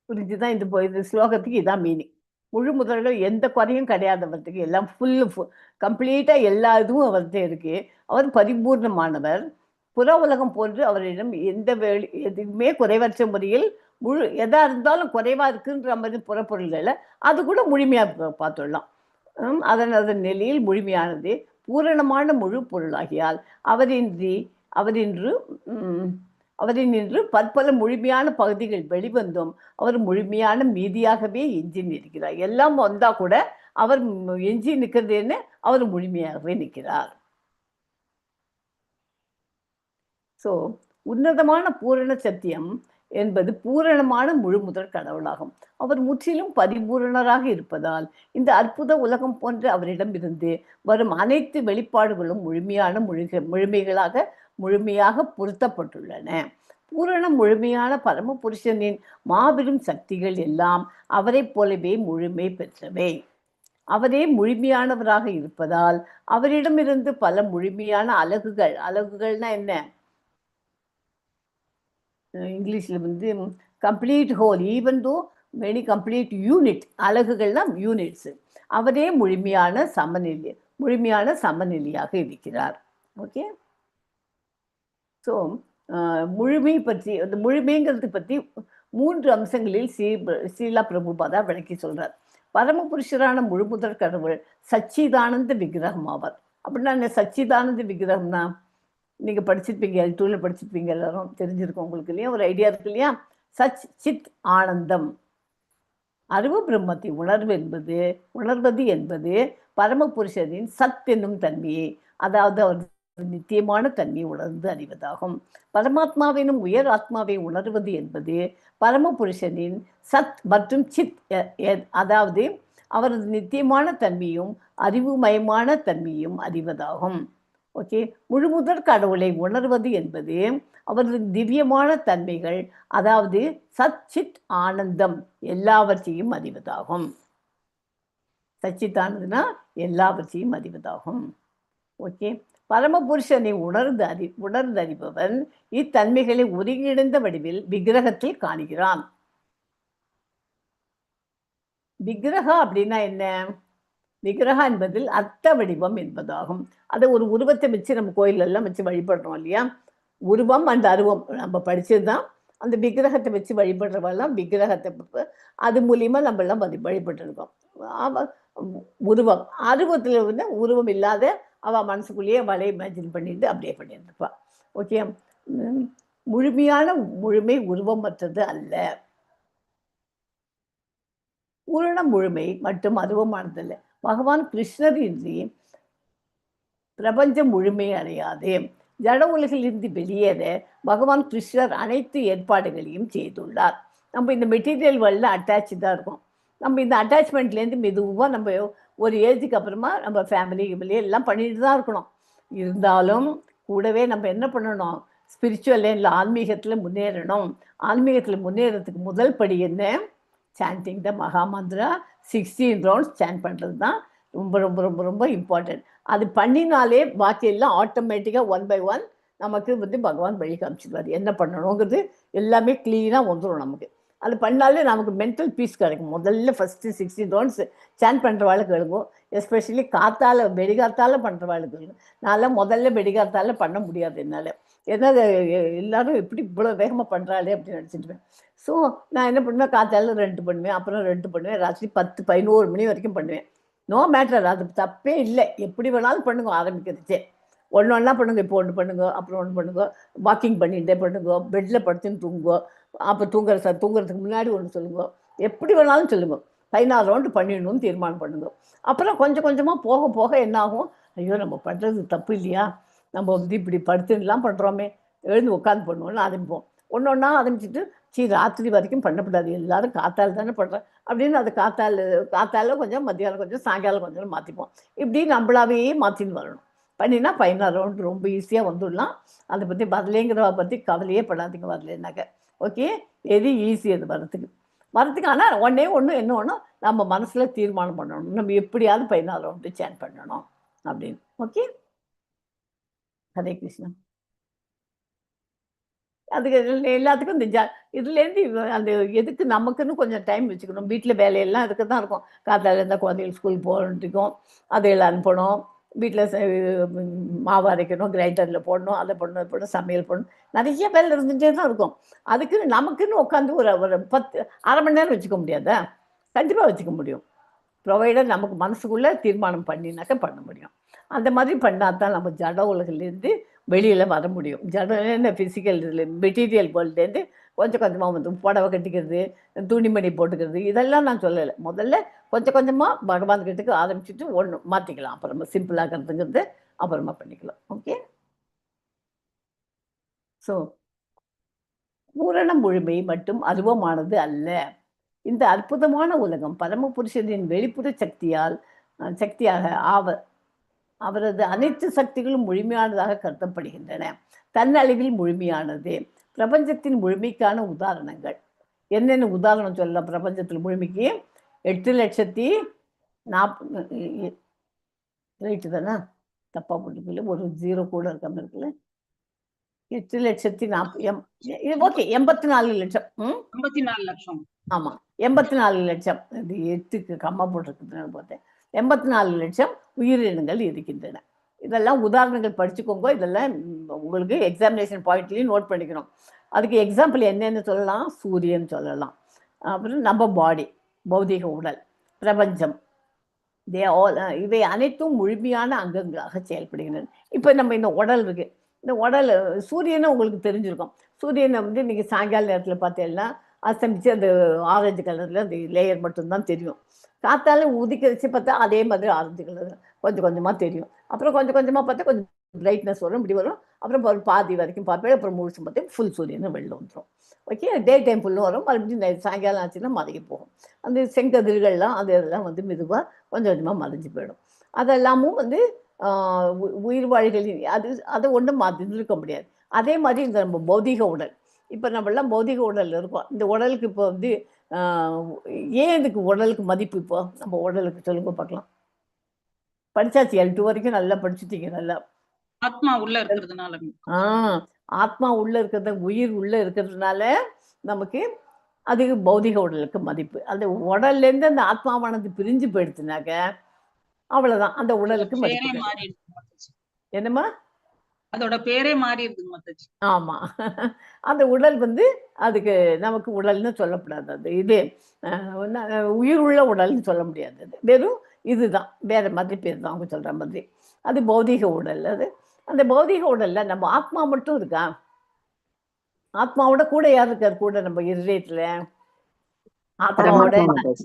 புரிஞ்சுதான்? இந்த ஸ்லோகத்துக்கு இதான் மீனிங். முழு முதல்கள் எந்த குறையும் கிடையாதவர்த்துக்கு, எல்லாம் கம்ப்ளீட்டாக எல்லா இதுவும் அவர்கிட்ட இருக்கு. அவர் பரிபூர்ணமானவர். புற உலகம் போன்று அவரிடம் எதுவுமே குறைவற்ற முறையில் எதா இருந்தாலும் குறைவா இருக்குன்ற மாதிரி புறப்பொருள்களை அது கூட முழுமையாக பார்த்துடலாம். அதன் நிலையில் முழுமையானது பூரணமான முழு பொருளாகியால் அவரின்று பற்பல முழுமையான பகுதிகள் வெளிவந்தும் அவர் முழுமையான மீதியாகவே எஞ்சி நிற்கிறார். எல்லாம் வந்தா கூட அவர் எஞ்சி நிற்கிறதுன்னு அவர் முழுமையாகவே நிற்கிறார். ஸோ உன்னதமான பூரண சத்தியம் என்பது பூரணமான முழுமுதற் கடவுளாகும். அவர் முற்றிலும் பரிபூரணராக இருப்பதால் இந்த அற்புத உலகம் போன்ற அவரிடம் இருந்து வரும் அனைத்து வெளிப்பாடுகளும் முழுமையாக பொருத்தப்பட்டுள்ளன. பூரண முழுமையான பரம புருஷனின் மாபெரும் சக்திகள் எல்லாம் அவரை போலவே முழுமை பெற்றவை. அவரே முழுமையானவராக இருப்பதால் அவரிடமிருந்து பல முழுமையான அலகுகள்னா என்ன? இங்கிலீஷில் complete whole, even though many complete unit, அலகுகள்னா யூனிட்ஸ். அவரே முழுமையான சமநிலையாக இருக்கிறார். ஓகே, ஸோ முழுமை பற்றி, அந்த முழுமைங்கிறது பற்றி 3 அம்சங்களில் ஸ்ரீலா பிரபுபாதா விளக்கி சொல்றார். பரமபுருஷரான முழுமுதற் கடவுள் சச்சிதானந்த விக்கிரகம் ஆவார். அப்படின்னா என்ன சச்சிதானந்த விக்கிரகம்னா? நீங்கள் படிச்சிருப்பீங்க, L2 படிச்சிருப்பீங்க, எல்லாரும் தெரிஞ்சிருக்கோம் உங்களுக்கு இல்லையா, ஒரு ஐடியா இருக்கு இல்லையா? சச் சித் ஆனந்தம். அறிவு பிரம்மத்தை உணர்வது என்பது பரமபுருஷனின் சத் என்னும் தன்மையை, அதாவது அவர் நித்தியமான தன்மை உணர்ந்து அறிவதாகும். பரமாத்மாவினும் உயர் ஆத்மாவை உணர்வது என்பது பரமபுருஷனின் சத் மற்றும் சித், அதாவது அவரது நித்தியமான தன்மையும் அறிவுமயமான தன்மையும் அறிவதாகும். ஓகே, முழுமுதற் கடவுளை உணர்வது என்பது அவரது திவ்யமான தன்மைகள், அதாவது சத் சித் ஆனந்தம் எல்லாவற்றையும் அறிவதாகும். சச்சித் ஆனதுன்னா எல்லாவற்றையும் அறிவதாகும். ஓகே, பரமபுருஷனை உணர்ந்தறிபவன் இத்தன்மைகளை ஒருங்கிணைந்த வடிவில் விக்கிரகத்தில் காணுகிறான். விக்கிரகா அப்படின்னா என்ன? விக்கிரகா என்பதில் அர்த்த வடிவம் என்பதாகும். அதை ஒரு உருவத்தை வச்சு நம்ம கோயிலெல்லாம் வச்சு வழிபடுறோம் இல்லையா? உருவம் அந்த அருவம் நம்ம படிச்சது தான். அந்த விக்கிரகத்தை வச்சு வழிபடுறவெல்லாம் விக்கிரகத்தை அது மூலியமாக நம்ம எல்லாம் வழிபட்டுருக்கோம். உருவம் அருவத்தில் வந்து உருவம் இல்லாத அவள் மனசுக்குள்ளேயே அவளை இமேஜின் பண்ணிட்டு அப்படியே பண்ணியிருந்துருப்பாள். ஓகே, முழுமை உருவமற்றது அல்ல. பூரண முழுமை மற்றும் அருவமானதல்ல. பகவான் கிருஷ்ணர் இன்றி பிரபஞ்சம் முழுமை அடையாது. ஜட உலகிலிருந்து வெளியேற பகவான் கிருஷ்ணர் அனைத்து ஏற்பாடுகளையும் செய்துள்ளார். நம்ம இந்த மெட்டீரியல் வேர்ல்டில் அட்டாச்சு தான் இருக்கோம். நம்ம இந்த அட்டாச்மெண்ட்லேருந்து மெதுவாக நம்ம ஒரு ஏஜுக்கு அப்புறமா நம்ம ஃபேமிலி எல்லாம் பண்ணிட்டு தான் இருக்கணும். இருந்தாலும் கூடவே நம்ம என்ன பண்ணணும்? ஸ்பிரிச்சுவல் லைனில் ஆன்மீகத்தில் முன்னேறணும். ஆன்மீகத்தில் முன்னேறதுக்கு முதல் படி என்ன? சாண்டிங் த மகாமந்திரா 16 ரவுண்ட்ஸ் சாண்ட் பண்ணுறது தான் ரொம்ப ரொம்ப ரொம்ப ரொம்ப இம்பார்ட்டன்ட். அது பண்ணினாலே பாக்கி எல்லாம் ஆட்டோமேட்டிக்காக 1 by 1 நமக்கு வந்து பகவான் வழி காமிச்சிடுவார். என்ன பண்ணணுங்கிறது எல்லாமே க்ளீனாக வந்துடும் நமக்கு. அது பண்ணாலே நமக்கு மென்டல் பீஸ் கிடைக்கும். முதல்ல ஃபஸ்ட்டு 16 ரவுண்ட்ஸ் சாண்ட் பண்ணுறவாளுக்கு எழுதுவோம். எஸ்பெஷலி காத்தால் வெடிகாத்தால் பண்ணுறவாளுக்கு எழுதும். நான்லாம் முதல்ல வெடிகாத்தால் பண்ண முடியாது என்னால். ஏன்னா எல்லோரும் எப்படி இவ்வளோ வேகமாக பண்ணுறாளே அப்படின்னு நினச்சிட்டுவேன். ஸோ நான் என்ன பண்ணுவேன்? காத்தால 2 பண்ணுவேன், அப்புறம் 2 பண்ணுவேன், ராத்திரி 10 11 மணி வரைக்கும் பண்ணுவேன். நோ மேட்டர், அது தப்பே இல்லை. எப்படி வேணாலும் பண்ணுங்க. ஆரம்பிக்கிறதுச்சே ஒன்றா பண்ணுங்க. இப்போ ஒன்று பண்ணுங்க, அப்புறம் ஒன்று பண்ணுங்க, வாக்கிங் பண்ணிகிட்டே பண்ணுங்க, பெட்டில் படுத்துன்னு தூங்குங்க, அப்போ தூங்குறதுக்கு முன்னாடி ஒன்று சொல்லுங்க, எப்படி வேணாலும் சொல்லுங்க. 16 ரவுண்டு பண்ணிடணும்னு தீர்மானம் பண்ணுங்க. அப்புறம் கொஞ்சம் கொஞ்சமாக போக போக என்ன ஆகும்? ஐயோ நம்ம பண்ணுறது தப்பு இல்லையா, நம்ம வந்து இப்படி படுத்துலாம் பண்ணுறோமே, எழுந்து உட்காந்து பண்ணுவோம்னு ஆரம்பிப்போம். ஒன்றா ஆரம்பிச்சுட்டு ராத்திரி வரைக்கும் பண்ணக்கூடாது, எல்லாரும் காத்தால் தானே பண்ணுறேன் அப்படின்னு அது காத்தால கொஞ்சம், மத்தியானம் கொஞ்சம், சாயங்காலம் கொஞ்சம் மாற்றிப்போம். இப்படி நம்மளாவே மாற்றின்னு வரணும். பண்ணினா 16 ரவுண்டு ரொம்ப ஈஸியாக வந்துடலாம். அதை பற்றி வரலேங்கிறவ பற்றி கவலையே படாதீங்க. வரலனாக்க ஓகே, எது ஈஸி அது வரத்துக்கு. ஆனால் ஒன்றே ஒன்று என்ன ஒன்று, நம்ம மனசில் தீர்மானம் பண்ணணும், நம்ம எப்படியாவது 16 ரவுண்டு சேன் பண்ணணும் அப்படின்னு. ஓகே, ஹரே கிருஷ்ணா. அதுக்கு எல்லாத்துக்கும் இந்த இதுலேருந்து அந்த எதுக்கு நமக்குன்னு கொஞ்சம் டைம் வச்சுக்கணும். வீட்டில் வேலையெல்லாம் அதுக்கு தான் இருக்கும். காத்தால இருந்தால் குழந்தைகள் ஸ்கூல் போகிறதுக்கும் அதையெல்லாம் அனுப்பணும். வீட்டில் மாவு அரைக்கணும், கிரைண்டரில் போடணும், அதை போடணும், சமையல் பண்ணணும், நிறைய வேலை இருந்துகிட்டே தான் இருக்கும். அதுக்கு நமக்குன்னு உட்காந்து ஒரு 1/2 மணி நேரம் வச்சுக்க முடியாதா? கண்டிப்பாக வச்சுக்க முடியும். ப்ரொவைடர் நமக்கு மனசுக்குள்ளே தீர்மானம் பண்ணினாக்க பண்ண முடியும். அந்த மாதிரி பண்ணால் தான் நம்ம ஜட உலகிலேருந்து வெளியில் வர முடியும். ஜட ஃபிசிக்கல் இதில் மெட்டீரியல் வேர்ல்டுலேருந்து கொஞ்சம் கொஞ்சமாக வந்து புடவை கட்டிக்கிறது, துணிமணி போட்டுக்கிறது, இதெல்லாம் நான் சொல்லலை. முதல்ல கொஞ்சம் கொஞ்சமாக பகவான்கிட்டக்கு ஆரம்பிச்சுட்டு ஒன்று மாற்றிக்கலாம். அப்புறமா சிம்பிளாகிறதுங்கிறது அப்புறமா பண்ணிக்கலாம். ஓகே, ஸோ பூரண முழுமை மட்டும் அருவமானது அல்ல. இந்த அற்புதமான உலகம் பரமபுருஷனின் வெளிப்புற சக்தியாக அவரது அனைத்து சக்திகளும் முழுமையானதாக கருதப்படுகின்றன. தன்னளவில் முழுமையானது. பிரபஞ்சத்தின் முழுமைக்கான உதாரணங்கள் என்னென்ன உதாரணம் சொல்லலாம்? பிரபஞ்சத்தில் முழுமைக்கு 8,40,000 ரைட்டு தானே? தப்பா போட்டுக்கல, ஒரு 0 கூட இருக்காம இருக்குல்ல. 8,40,000 ஓகே, 84 லட்சம். 84 லட்சம். ஆமாம், 84 லட்சம். இது 8க்கு கம்மா போட்டிருக்குதுன்னு பார்த்தேன். 84 லட்சம் உயிரினங்கள் இருக்கின்றன. இதெல்லாம் உதாரணங்கள் படிச்சுக்கோங்க. இதெல்லாம் உங்களுக்கு எக்ஸாமினேஷன் பாயிண்ட்லேயும் நோட் பண்ணிக்கணும். அதுக்கு எக்ஸாம்பிள் என்னென்னு சொல்லலாம்? சூரியன் சொல்லலாம், அப்புறம் நம்ம பாடி, பௌதிக உடல், பிரபஞ்சம், இவை அனைத்தும் முழுமையான அங்கங்களாக செயல்படுகின்றன. இப்போ நம்ம இந்த உடல் இருக்கு, இந்த உடல் சூரியனை உங்களுக்கு தெரிஞ்சிருக்கும். சூரியனை வந்து நீங்கள் சாயங்கால நேரத்தில் பார்த்தீங்கன்னா அஸ்தமிச்சு அந்த ஆரஞ்சு கலரில் அந்த லேயர் மட்டும்தான் தெரியும். காத்தால உதிக்க வச்சு பார்த்தா அதே மாதிரி ஆரஞ்சு கலர் கொஞ்சம் கொஞ்சமாக தெரியும். அப்புறம் கொஞ்சம் கொஞ்சமாக பார்த்தா கொஞ்சம் பிரைட்னஸ் வரும், இப்படி வரும். அப்புறம் ஒரு பாதி வரைக்கும் பார்ப்பேன். அப்புறம் முழுசும் பார்த்தீங்கன்னா ஃபுல் சூரியன் வெளில வந்துடும். ஓகே, டே டைம் ஃபுல்லும் வரும், மறுபடியும் சாயங்காலம் ஆச்சுன்னா மறைய போகும். அந்த செங்கதிர்கள்லாம் அது இதெல்லாம் வந்து மெதுவாக கொஞ்சம் கொஞ்சமாக மறைஞ்சு போயிடும். அதெல்லாமும் வந்து உயிர் வாழ்களின் அதை ஒன்றும் இருக்க முடியாது. அதே மாதிரி இந்த நம்ம பௌதிக உடல், இப்போ நம்மளாம் பௌதிக உடலில் இருக்கோம். இந்த உடலுக்கு இப்போ வந்து ஏன் இதுக்கு உடலுக்கு மதிப்பு? இப்போ நம்ம உடலுக்கு சொல்லுங்க பார்க்கலாம். படிச்சாச்சு, L2 வரைக்கும் நல்லா படிச்சுட்டீங்க. நல்லா ஆத்மா உள்ள இருக்கிறதுனால. ஆத்மா உள்ள இருக்கிறது, உயிர் உள்ள இருக்கிறதுனால நமக்கு அது பௌதிக உடலுக்கு மதிப்பு. அந்த உடல்லேருந்து அந்த ஆத்மாவானது பிரிஞ்சு போயிடுச்சுனாக்க அவ்வளவுதான், அந்த உடலுக்கு மதிப்பு. என்னம்மா? அதோட பேரே மாறிடுது மாதாஜி. ஆமா. அந்த உடல் வந்து அதுக்கு நமக்கு உடல்னு சொல்லக்கூடாது. அது இது உயிர் உள்ள உடல்னு சொல்ல முடியாது. அது வெறும் இதுதான், வேற மாதிரி பேர் தான் அவங்க சொல்ற மாதிரி. அது பௌதிக உடல். அது அந்த பௌதிக உடல்ல நம்ம ஆத்மா மட்டும் இருக்கா? ஆத்மாவோட கூட யார் இருக்கார்? கூட நம்ம இருதயத்துல ஆத்மாவோட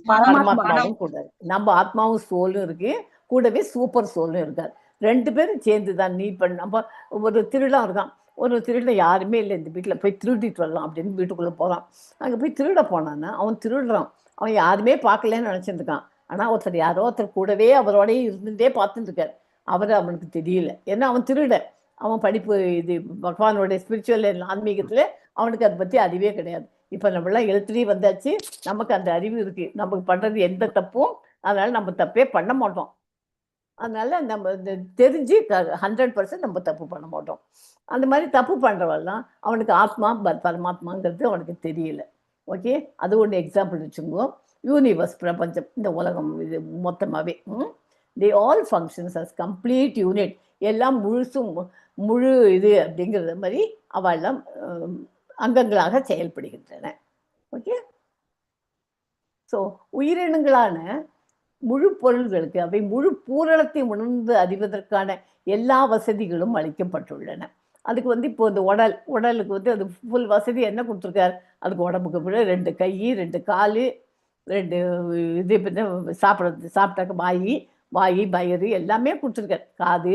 பரமாத்மாவும் கூட. நம்ம ஆத்மாவும் சோலும் இருக்கு, கூடவே சூப்பர் சோலும் இருக்கார். 2 பேரும் சேர்ந்து தான் நீ பண்ண. நம்ம ஒரு திருடம் இருக்கான், ஒரு திருடன் யாருமே இல்லை இந்த வீட்டில், போய் திருடிட்டு வரலாம் அப்படின்னு வீட்டுக்குள்ளே போகிறான். அங்கே போய் திருட போனான்னா அவன் திருடுறான், அவன் யாருமே பார்க்கலன்னு நினச்சிட்டு இருக்கான். ஆனால் ஒருத்தர் யாரோ ஒருத்தர் கூடவே அவரோடய இருந்துகிட்டே பார்த்துட்டு இருக்கார். அவனுக்கு தெரியல, ஏன்னா அவன் திருட. அவன் படிப்பு இது பகவானோடைய ஸ்பிரிச்சுவல் ஆன்மீகத்தில் அவனுக்கு அதை பற்றி அறிவே கிடையாது. இப்போ நம்மளாம் எழுத்துலேயே வந்தாச்சு, நமக்கு அந்த அறிவு இருக்குது, நமக்கு பண்ணுறது எந்த தப்பும், அதனால் நம்ம தப்பே பண்ண மாட்டோம். அதனால நம்ம தெரிஞ்சு 100% நம்ம தப்பு பண்ண மாட்டோம். அந்த மாதிரி தப்பு பண்ணுறவெல்லாம் அவனுக்கு ஆத்மா பரமாத்மாங்கிறது அவனுக்கு தெரியல. ஓகே, அது ஒன்று எக்ஸாம்பிள் வச்சுக்கோ. யூனிவர்ஸ், பிரபஞ்சம், இந்த உலகம் இது மொத்தமாகவே the all functions as complete unit, எல்லாம் முழு இது அப்படிங்கிறத மாதிரி அவெல்லாம் அங்கங்களாக செயல்படுகின்றன. ஓகே, ஸோ உயிரினங்களான முழு பொருள்களுக்கு அவை முழு பூரணத்தை உணர்ந்து அறிவதற்கான எல்லா வசதிகளும் அளிக்கப்பட்டுள்ளன. அதுக்கு வந்து இப்போ இந்த உடலுக்கு வந்து அது ஃபுல் வசதி என்ன கொடுத்துருக்கார்? அதுக்கு உடம்புக்கு 2 கை, 2 கால், 2 இது சாப்பிட்டாக்க வாய் வயிறு எல்லாமே கொடுத்துருக்கார். காது,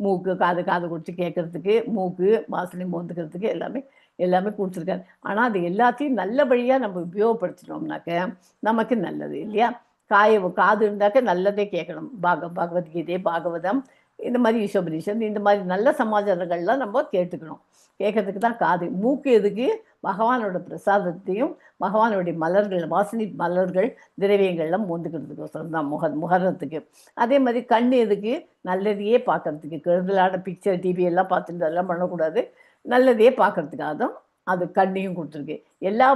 மூக்கு, காது கொடுத்து கேட்கறதுக்கு, மூக்கு வாசனை மோந்துக்கிறதுக்கு எல்லாமே கொடுத்துருக்காரு. ஆனால் அது எல்லாத்தையும் நல்ல வழியாக நம்ம உபயோகப்படுத்தினோம்னாக்க நமக்கு நல்லது இல்லையா? காது இருந்தாக்க நல்லதே கேட்கணும். பகவத்கீதை, பாகவதம், இந்த மாதிரி ஈஸ்வபரிஷன், இந்த மாதிரி நல்ல சமாச்சாரங்கள்லாம் நம்ம கேட்கறதுக்கு தான் காது. மூக்கு எதுக்கு? பகவானோட பிரசாதத்தையும் பகவானுடைய மலர்கள், வாசனை மலர்கள், திரவியங்கள்லாம் மோந்துக்கிறதுக்கோசரம் தான், முகரத்துக்கு. அதே மாதிரி கண் எதுக்கு? நல்லதையே பார்க்கறதுக்கு. கெடுதலான பிக்சர், டிவி எல்லாம் பார்த்துட்டு அதெல்லாம் பண்ணக்கூடாது, நல்லதையே பார்க்கறதுக்காக தான் அது கண்ணையும் கொடுத்துருக்கு. எல்லா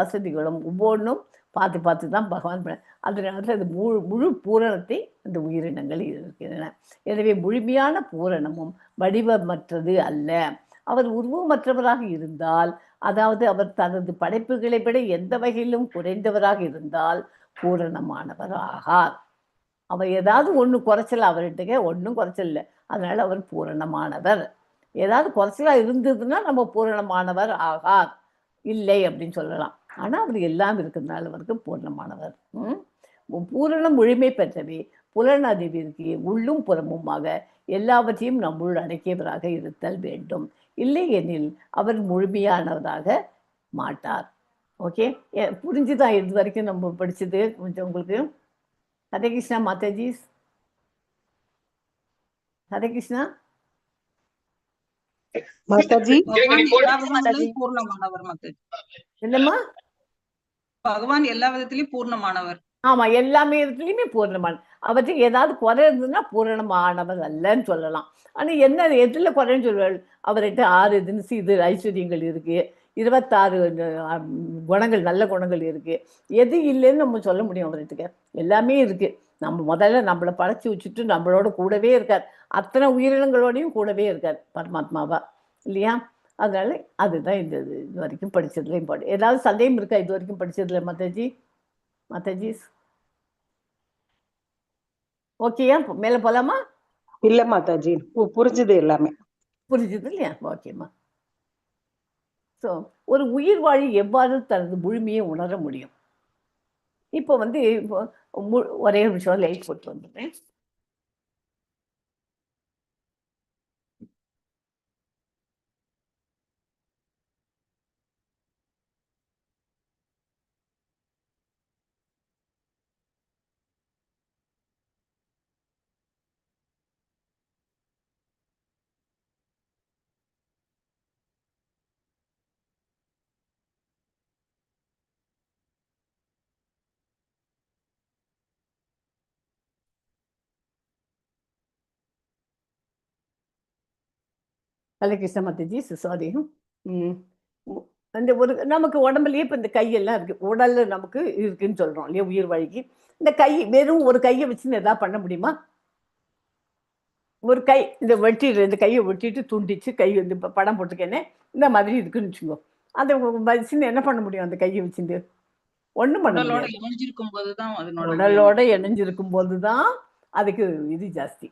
வசதிகளும் ஒவ்வொன்றும் பார்த்து தான் பகவான் அதனால அது முழு பூரணத்தை அந்த உயிரினங்கள் இருக்கின்றன. எனவே முழுமையான பூரணமும் வடிவமற்றது அல்ல. அவர் உருவமற்றவராக இருந்தால், அதாவது அவர் தனது படைப்புகளை விட எந்த வகையிலும் குறைந்தவராக இருந்தால் பூரணமானவர் ஆகார். அவர் ஏதாவது ஒன்று குறைச்சல அவர்கிட்ட, ஒன்றும் குறைச்சல் இல்லை, அதனால அவர் பூரணமானவர். ஏதாவது குறைச்சலாக இருந்ததுன்னா நம்ம பூரணமானவர் ஆகார், இல்லை அப்படின்னு சொல்லலாம். ஆனால் அவர் எல்லாம் இருக்கிறதுனால அவருக்கு பூர்ணமானவர். பூரணம் முழுமை பெற்றவே புலனறிவிற்கு உள்ளும் புறமுமாக எல்லாவற்றையும் நம்முள் அடக்கியவராக இருத்தல் வேண்டும். இல்லை எனில் அவர் முழுமையானவராக மாட்டார். ஓகே, புரிஞ்சுதான் இது வரைக்கும் நம்ம படிச்சது கொஞ்சம் உங்களுக்கு? ஹரே கிருஷ்ணா மாதாஜி. ஹரே கிருஷ்ணா மாதாஜி. பூர்ணமானவர் மாதாஜி. என்னம்மா? பகவான் எல்லா விதத்திலையும் பூர்ணமானவர். ஆமா, எல்லாமே இடத்துலையுமே பூர்ணமான. அவற்றுக்கு ஏதாவது குறை இருந்ததுன்னா பூரணமானவர் அல்லன்னு சொல்லலாம். ஆனால் என்ன எதுல குறைன்னு சொல்வாள்? அவர்கிட்ட 6 இது ஐஸ்வர்யங்கள் இருக்கு, 26 குணங்கள், நல்ல குணங்கள் இருக்கு. எது இல்லைன்னு நம்ம சொல்ல முடியும்? அவர்கிட்ட எல்லாமே இருக்கு. நம்ம முதல்ல நம்மளை படைச்சி வச்சுட்டு நம்மளோட கூடவே இருக்கார், அத்தனை உயிரினங்களோடையும் கூடவே இருக்கார் பரமாத்மாவா, இல்லையா? அதனால அதுதான் இது வரைக்கும் படிச்சதுல இம்பார்ட்டன். ஏதாவது சந்தேகம் இருக்கா இது வரைக்கும் படிச்சதுல மாதாஜி? ஓகேயா? மேல போலாமா? இல்ல மாதாஜி, புரிஞ்சுது, எல்லாமே புரிஞ்சுது இல்லையா? ஓகேம்மா. ஸோ ஒரு உயிர் வாழி எவ்வாறு தனது முழுமையை உணர முடியும்? இப்போ வந்து ஒரே நிமிஷம் லைட் போட்டு வந்துடுறேன். Hello Krishna Mataji, sorry. ம். உ அந்த ஒரு நமக்கு உடம்புலயே இப்ப இந்த கையெல்லாம் இருக்கு. உடல்ல நமக்கு இருக்குன்னு சொல்றோம் இல்லையா? உயிர் வழிக்கு. இந்த கை வெறும் ஒரு கைய வச்சுன்னு எதாவது பண்ண முடியுமா? ஒரு கை இந்த இந்த கைய வெட்டிட்டு துண்டிச்சு கை வந்து இப்ப படம் போட்டுருக்கேனே, இந்த மாதிரி இருக்குன்னு வச்சுக்கோ. அந்த வச்சுன்னு என்ன பண்ண முடியும் அந்த கைய வச்சுண்டு? ஒண்ணும் பண்ண உடலோட முடியாது. இணைஞ்சிருக்கும் போதுதான் அதனோட உடலோட இணைஞ்சிருக்கும் போது தான் அதுக்கு இது ஜாஸ்தி.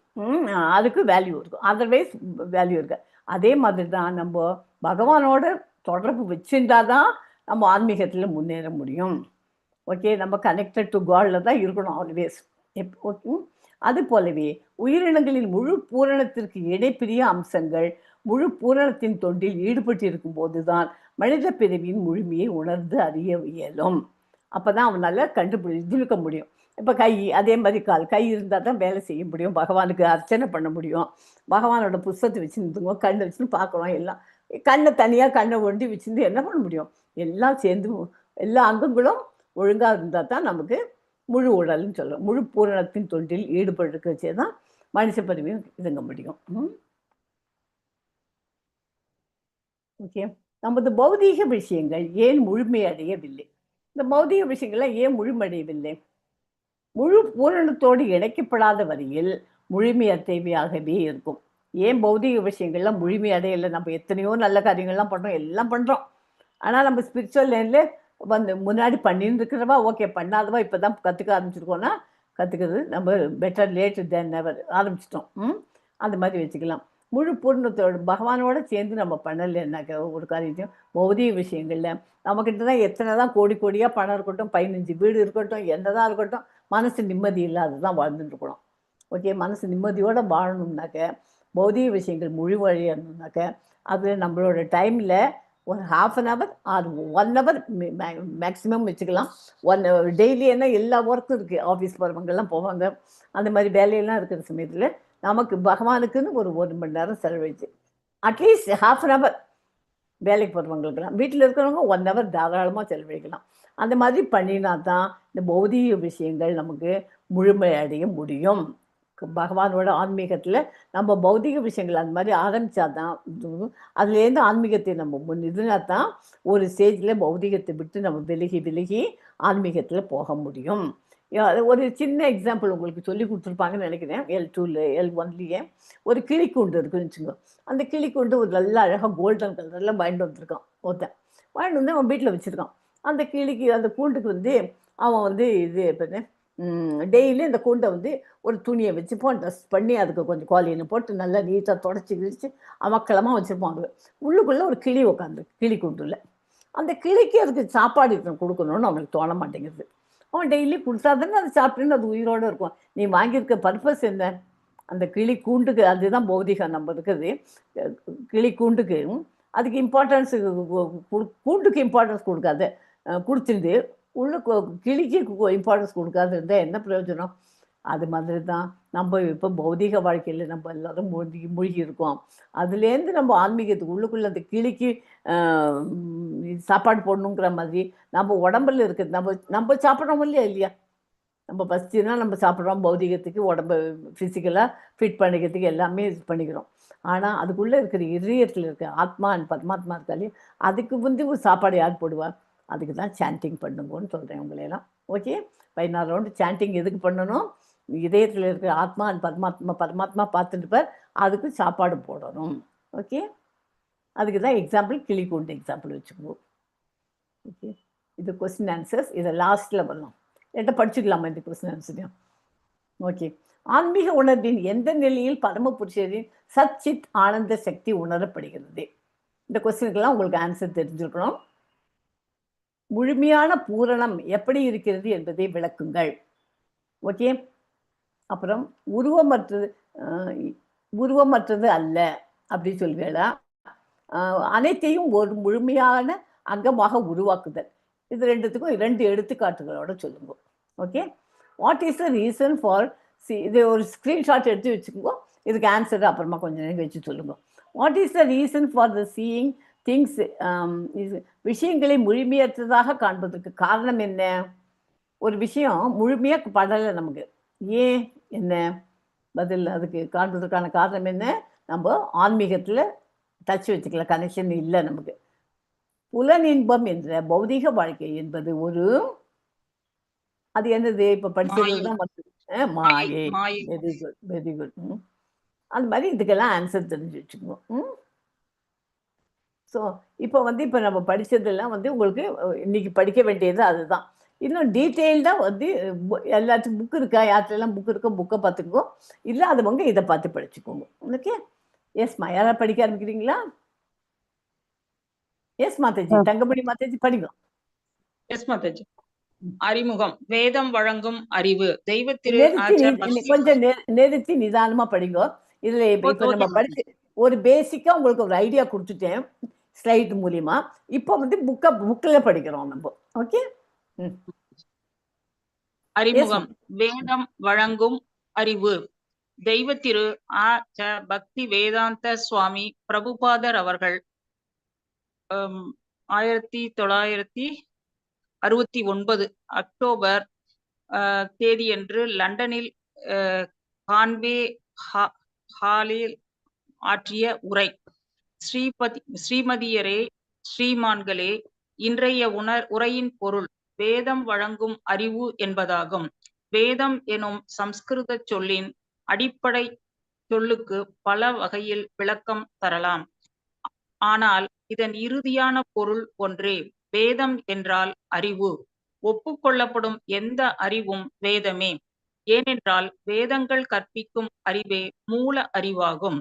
அதுக்கு வேல்யூ இருக்கும். அதர்வைஸ் வேல்யூ இருக்கு. அதே மாதிரி தான் நம்ப பகவானோட தொடர்பு வச்சிருந்தா தான் நம்ம ஆன்மீகத்துல முன்னேற முடியும். ஓகே. நம்ம கனெக்டட் டு காட்ல தான் இருக்கணும் ஆல்வேஸ். ஓகே. அது போலவே உயிரினங்களின் முழு பூரணத்திற்கு இடைப்பிரிய அம்சங்கள் முழு பூரணத்தின் தொண்டில் ஈடுபட்டு இருக்கும்போது தான் மனித பிறவியின் முழுமையை உணர்ந்து அறிய இயலும். அப்பதான் அவனால கண்டுபிடிக்க முடியும். இப்ப கை, அதே மாதிரி கால். கை இருந்தா தான் வேலை செய்ய முடியும். பகவானுக்கு அர்ச்சனை பண்ண முடியும். பகவானோட புஸ்தகத்தை வச்சுருந்துங்க, கண்ணை வச்சுன்னு பார்க்குறோம் எல்லாம். கண்ணை தனியா கண்ணை ஒண்டி வச்சிருந்து என்ன பண்ண முடியும்? எல்லாம் சேர்ந்து எல்லா அங்கங்களும் ஒழுங்கா இருந்தா தான் நமக்கு முழு உடல்ன்னு சொல்லுவோம். முழு பூரணத்தின் தொண்டில் ஈடுபடுறதுக்கு வச்சே தான் மனுஷ பிறவியும் இதுங்க முடியும். ஓகே. நமது பௌதீக விஷயங்கள் ஏன் முழுமையடையவில்லை? இந்த பௌதீக விஷயங்கள்லாம் ஏன் முழுமடையவில்லை? முழு பூரணத்தோடு இணைக்கப்படாத வரையில் முழுமையற்றவையாகவே இருக்கும். ஏன் பௌதீக விஷயங்கள்லாம் முழுமை அடையலை? நம்ம எத்தனையோ நல்ல காரியங்கள்லாம் பண்ணுறோம், எல்லாம் பண்ணுறோம். ஆனால் நம்ம ஸ்பிரிச்சுவல் லைனில் வந்து முன்னாடி பண்ணின்னு இருக்கிறவா ஓகே, பண்ணாதவா இப்போ தான் கற்றுக்க ஆரம்பிச்சிருக்கோன்னா கற்றுக்கிறது நம்ம பெட்டர் லேட் தென் நெவர் ஆரம்பிச்சிட்டோம். அந்த மாதிரி வச்சுக்கலாம். முழு பூர்ணத்தோடு பகவானோட சேர்ந்து நம்ம பண்ணலைன்னாக்க ஒரு காரியத்தையும் பௌதீக விஷயங்களில் நம்மக்கிட்ட தான் எத்தனை தான் கோடி கோடியாக பணம் இருக்கட்டும், 15 வீடு இருக்கட்டும், என்னதான் இருக்கட்டும், மனசு நிம்மதி இல்லாத தான் வாழ்ந்துட்டு இருக்கணும். ஓகே. மனசு நிம்மதியோடு வாழணும்னாக்க பௌதீக விஷயங்கள் முழு வழியணும்னாக்க அது நம்மளோட டைமில் ஒரு ½ ஆர் 1 ஹவர் மேக்ஸிமம் வச்சுக்கலாம். டெய்லி என்ன எல்லா ஒர்க்கும் இருக்குது. ஆஃபீஸ் போகிறவங்கெல்லாம் போவாங்க. அந்த மாதிரி வேலையெல்லாம் இருக்கிற சமயத்தில் நமக்கு பகவானுக்குன்னு ஒரு 1 மணி நேரம் செலவழிச்சு அட்லீஸ்ட் ½ வேலைக்கு போகிறவங்களுக்கெல்லாம், வீட்டில் இருக்கிறவங்க 1 ஹவர் தாராளமாக செலவழிக்கலாம். அந்த மாதிரி பண்ணினா தான் இந்த பௌதீக விஷயங்கள் நமக்கு முழுமை அடைய முடியும். பகவானோட ஆன்மீகத்தில் நம்ம பௌதீக விஷயங்கள் அந்த மாதிரி ஆரம்பித்தா தான் அதுலேருந்து ஆன்மீகத்தை நம்ம இதுனா தான் ஒரு ஸ்டேஜில் பௌதீகத்தை விட்டு நம்ம விலகி ஆன்மீகத்தில் போக முடியும். ஒரு சின்ன எக்ஸாம்பிள் உங்களுக்கு சொல்லி கொடுத்துருப்பாங்கன்னு நினைக்கிறேன். L2ல L1லேயே ஒரு கிளிக்கூண்டு இருக்குன்னு வச்சுக்கோ. அந்த கிளிக்கூண்டு ஒரு நல்ல அழகாக கோல்டன் கலரில் வாங்கிட்டு வந்திருக்கான் ஒருத்தன். வாங்கிட்டு வந்து அவன் வீட்டில் வச்சுருக்கான். அந்த கிளிக்கு அந்த கூண்டுக்கு வந்து அவன் வந்து இது இப்போ டெய்லி இந்த கூண்டை வந்து ஒரு துணியை வச்சுப்போம், ட்ரெஸ் பண்ணி அதுக்கு கொஞ்சம் குவாலின்னு போட்டு நல்லா நீட்டாக தொடச்சி கிழிச்சு அமக்களமாக வச்சுருப்பான். அது உள்ளுக்குள்ளே ஒரு கிளி உட்காந்து கிளி கூண்டுல. அந்த கிளிக்கு அதுக்கு சாப்பாடு கொடுக்கணும்னு அவனுக்கு தோண மாட்டேங்குது. அவன் டெய்லி கொடுத்தா தானே அது சாப்பிட்டுன்னு அது உயிரோடு இருக்கும். நீ வாங்கியிருக்க பர்பஸ் என்ன? அந்த கிளி கூண்டுக்கு அதுதான் பௌதிகம் நம்ம இருக்குது. கிளி கூண்டுக்கு அதுக்கு இம்பார்ட்டன்ஸ் கூண்டுக்கு இம்பார்ட்டன்ஸ் கொடுக்காது, கொடுத்துருந்து உள்ள கிளிக்கு இம்பார்ட்டன்ஸ் கொடுக்காது இருந்தால் என்ன பிரயோஜனம்? அது மாதிரி தான் நம்ம இப்போ பௌதீக வாழ்க்கையில் நம்ம எல்லாரும் மூழ்கி இருக்கோம். அதுலேருந்து நம்ம ஆன்மீகத்துக்கு உள்ளுக்குள்ளே அந்த கிளிக்கு சாப்பாடு போடணுங்கிற மாதிரி நம்ம உடம்புல இருக்குது. நம்ம சாப்பிட்றோம் இல்லையா? நம்ம பசிச்சுன்னா நம்ம சாப்பிட்றோம். பௌதிகத்துக்கு உடம்பு ஃபிசிக்கலாக ஃபிட் பண்ணிக்கிறதுக்கு எல்லாமே இது பண்ணிக்கிறோம். ஆனால் அதுக்குள்ளே இருக்கிற இதயத்தில் இருக்க ஆத்மா அண்ட் பரமாத்மா இருக்காலே அதுக்கு வந்து ஒரு சாப்பாடு யார் போடுவா? அதுக்கு தான் சாண்டிங் பண்ணுங்கன்னு சொல்கிறேன் உங்களையெல்லாம். ஓகே. 16 ரவுண்டு சாண்டிங் எதுக்கு பண்ணணும்? இதயத்தில் இருக்கிற ஆத்மா அண்ட் பரமாத்மா பார்த்துட்டுப்பார், அதுக்கு சாப்பாடு போடணும். ஓகே. அதுக்கு தான் எக்ஸாம்பிள் கிளிக்கூண்டு எக்ஸாம்பிள் வச்சுக்குவோம். ஓகே. இது கொஸ்டின் ஆன்சர்ஸ். இதை லாஸ்ட்டில் வரலாம். என்கிட்ட படிச்சுக்கலாமா இந்த கொஸ்டின் ஆன்சரையும்? ஓகே. ஆன்மீக உணர்வின் எந்த நிலையில் பரமபுருஷரின் சச்சித் ஆனந்த சக்தி உணரப்படுகிறது? இந்த கொஸ்டினுக்கெல்லாம் உங்களுக்கு ஆன்சர் தெரிஞ்சிருக்கணும். முழுமையான பூரணம் எப்படி இருக்கிறது என்பதை விளக்குங்கள். ஓகே. அப்புறம் உருவமற்றது அல்ல அப்படி சொல்வேடா. அனைத்தையும் ஒரு முழுமையான அங்கமாக உருவாக்குதல். இது ரெண்டுத்துக்கும் 2 எடுத்துக்காட்டுகளோட சொல்லுங்க. Okay. What is the reason for இது ஒரு ஸ்க்ரீன்ஷாட் எடுத்து வச்சுக்கோங்க. இதுக்கு ஆன்சர் அப்புறமா கொஞ்சம் நேரம் வச்சு சொல்லுங்க. What is the reason for the seeing things? விஷயங்களை முழுமையற்றதாக காண்பதற்கு காரணம் என்ன? ஒரு விஷயம் முழுமையாக படலை நமக்கு. ஏன்? என்ன பதில்? அதுக்கு காண்பதற்கான காரணம் என்ன? நம்ம ஆன்மீகத்தில் டச் வச்சுக்கலாம், கனெக்ஷன் இல்லை நமக்கு. புலனின்பம் என்ற பௌதிக வாழ்க்கை என்பது ஒரு அது என்னது இப்போ படிச்சதுல தான் வந்து மாயை. மாயை. Very good very good. அந்த மாதிரி இதுக்கெல்லாம் ஆன்சர் தெரிஞ்சு வச்சுக்கணும். ஸோ இப்போ வந்து இப்போ நம்ம படித்ததெல்லாம் வந்து உங்களுக்கு இன்னைக்கு படிக்க வேண்டியது அதுதான். இன்னும் டீட்டெயில்டாக வந்து எல்லாத்துக்கும் புக் இருக்கா, யார்கிட்டலாம் புக் இருக்கோ புக்கை பார்த்துக்கோ, இல்லாதவங்க இதை பார்த்து படிச்சுக்கோங்க. ஓகே, எஸ்மா, யாராவது படிக்க ஆரம்பிக்கிறீங்களா? எஸ் மாதாஜி, தங்கமணி மாதாஜி படிங்க. எஸ் மாதாஜி. அறிமுகம். வேதம் வழங்கும் அறிவு. தெய்வத்திரு கொஞ்சம் நிறுத்தி நிதானமா படிங்க. இதுல இப்ப நம்ம படிச்சு ஒரு பேசிக்கா உங்களுக்கு ஒரு ஐடியா கொடுத்துட்டேன் ஸ்லைட் மூலியமா. இப்போ வந்து புக்ல படிக்கிறோம் நம்ம. ஓகே. அறிமுகம். வேதம் வழங்கும் அறிவு. தெய்வத்திரு பக்தி வேதாந்த சுவாமி பிரபுபாதர் அவர்கள் 1969 அக்டோபர் தேதியன்று லண்டனில் கான்வே ஹாலில் ஆற்றிய உரை. ஸ்ரீமதியரே, ஸ்ரீமான்களே, இன்றைய உரையின் பொருள் வேதம் வழங்கும் அறிவு என்பதாகும். வேதம் எனும் சம்ஸ்கிருத சொல்லின் அடிப்படை சொல்லுக்கு பல வகையில் விளக்கம் தரலாம். ஆனால் இதன் இறுதியான பொருள் ஒன்றே. வேதம் என்றால் அறிவு. ஒப்புக்கொள்ளப்படும் எந்த அறிவும் வேதமே. ஏனென்றால் வேதங்கள் கற்பிக்கும் அறிவே மூல அறிவாகும்.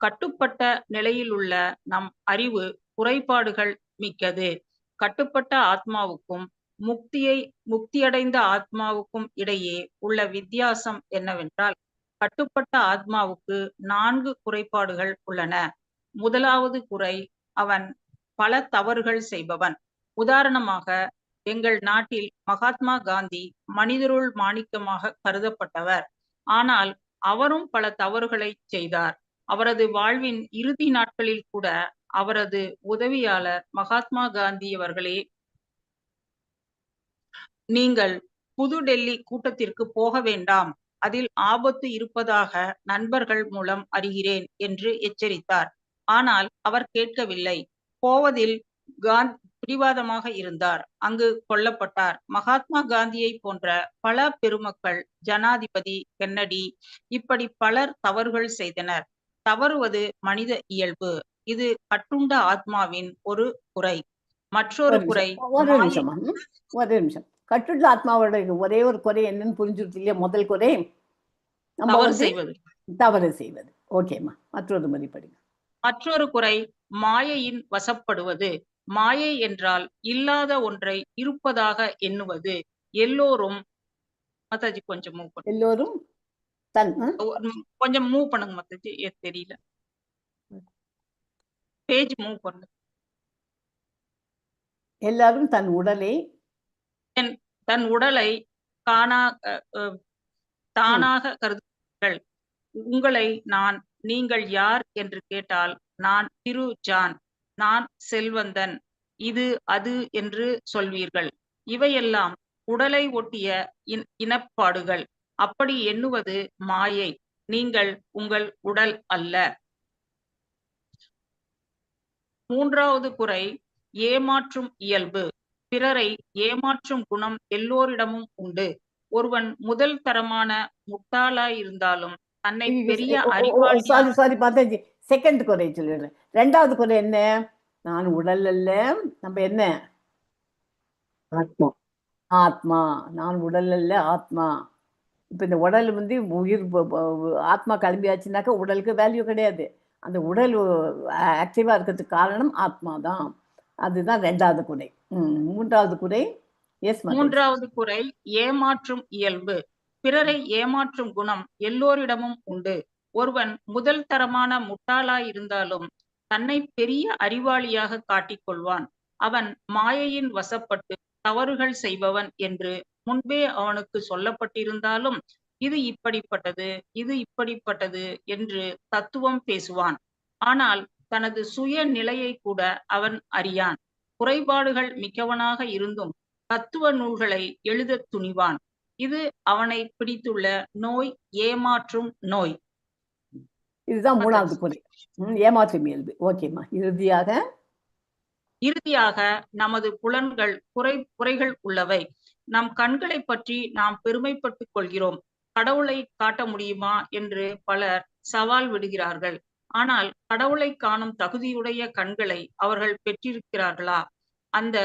கட்டுப்பட்ட நிலையிலுள்ள நம் அறிவு குறைபாடுகள் மிக்கது. கட்டுப்பட்ட ஆத்மாவுக்கும் முக்தியடைந்த ஆத்மாவுக்கும் இடையே உள்ள வித்தியாசம் என்னவென்றால், கட்டுப்பட்ட ஆத்மாவுக்கு 4 குறைபாடுகள் உள்ளன. முதலாவது குறை, அவன் பல தவறுகள் செய்பவன். உதாரணமாக, எங்கள் நாட்டில் மகாத்மா காந்தி மனிதருள் மாணிக்கமாக கருதப்பட்டவர். ஆனால் அவரும் பல தவறுகளை செய்தார். அவரது வாழ்வின் இறுதி நாட்களில் கூட அவரது உதவியாளர் மகாத்மா காந்தி அவர்களே, நீங்கள் புது டெல்லி கூட்டத்திற்கு போக வேண்டாம், அதில் ஆபத்து இருப்பதாக நண்பர்கள் மூலம் அறிகிறேன் என்று எச்சரித்தார். ஆனால் அவர் கேட்கவில்லை. போவதில் பிடிவாதமாக இருந்தார். அங்கு கொல்லப்பட்டார். மகாத்மா காந்தியை போன்ற பல பெருமக்கள், ஜனாதிபதி கென்னடி, இப்படி பலர் தவறுகள் செய்தனர். தவறுவது மனித இயல்பு. இது கட்டுண்ட ஆத்மாவின் ஒரு குறை. மற்றொரு குறை, ஒரு நிமிஷம். கட்டுண்ட ஆத்மாவோட ஒரே ஒரு குறை என்னன்னு புரிஞ்சுட்டு இல்லையா? முதல் குறை தவறு செய்வது. ஓகேம்மா, மற்றொரு முறை படிங்க. மற்றொரு குறை மாயையின் வசப்படுவது. மாயை என்றால் இல்லாத ஒன்றை இருப்பதாக எண்ணுவது. எல்லோரும் மாதாஜி கொஞ்சம் மூவ் பண்ணுங்க. எல்லோரும் கொஞ்சம் மூவ் பண்ணுங்க மாதாஜி, தெரியல. பேஜ் மூவ் பண்ணுங்க. எல்லாரும் தன் உடலை தானாக கருதுகிறார்கள். உங்களை நீங்கள் யார் என்று கேட்டால், நான் திரு ஜான், நான் செல்வந்தன், இது அது என்று சொல்வீர்கள். இவையெல்லாம் உடலை ஒட்டிய இனப்பாடுகள். அப்படி எண்ணுவது மாயை. நீங்கள் உங்கள் உடல் அல்ல. மூன்றாவது குறை ஏமாற்றும் இயல்பு. பிறரை ஏமாற்றும் குணம் எல்லோரிடமும் உண்டு. ஒருவன் முதல் தரமான முட்டாளாயிருந்தாலும் தன்னை பெரிய அறிவாளி. செகண்ட் குறை சொல்லிடுறேன். ரெண்டாவது குறை என்ன? நான் உடல் அல்ல, நம்ம என்ன? ஆத்மா. நான் உடல் அல்ல, ஆத்மா. இப்ப இந்த உடல் வந்து உயிர் ஆத்மா கிளம்பியாச்சுனாக்கா உடலுக்கு வேல்யூ கிடையாது. அந்த உடல் ஆக்டிவா இருக்கிறதுக்கு காரணம் ஆத்மா தான். அதுதான் ரெண்டாவது குறை. மூன்றாவது குறை, மூன்றாவது குறை ஏமாற்றும் இயல்பு. பிறரை ஏமாற்றும் குணம் எல்லோரிடமும் உண்டு. ஒருவன் முதல் தரமான முட்டாளாய் இருந்தாலும் தன்னை பெரிய அறிவாளியாக காட்டிக்கொள்வான். அவன் மாயையின் வசப்பட்டு தவறுகள் செய்பவன் என்று முன்பே அவனுக்கு சொல்லப்பட்டிருந்தாலும் இது இப்படிப்பட்டது, இது இப்படிப்பட்டது என்று தத்துவம் பேசுவான். ஆனால் தனது சுய நிலையை கூட அவன் அறியான். குறைபாடுகள் மிக்கவனாக இருந்தும் தத்துவ நூல்களை எழுத துணிவான். இது அவனை பிடித்துள்ள நோய், ஏமாற்றும் நோய். இதுதான் 3வது குறை. ஏமாற்றும் இயல்பு. ஓகேம்மா. இறுதியாக நமது புலன்கள் குறைகள் உள்ளவை. நம் கண்களை பற்றி நாம் பெருமைப்பட்டுக் கொள்கிறோம். கடவுளை காட்ட முடியுமா என்று பலர் சவால் விடுகிறார்கள். ஆனால் கடவுளை காணும் தகுதியுடைய கண்களை அவர்கள் பெற்றிருக்கிறார்களா? அந்த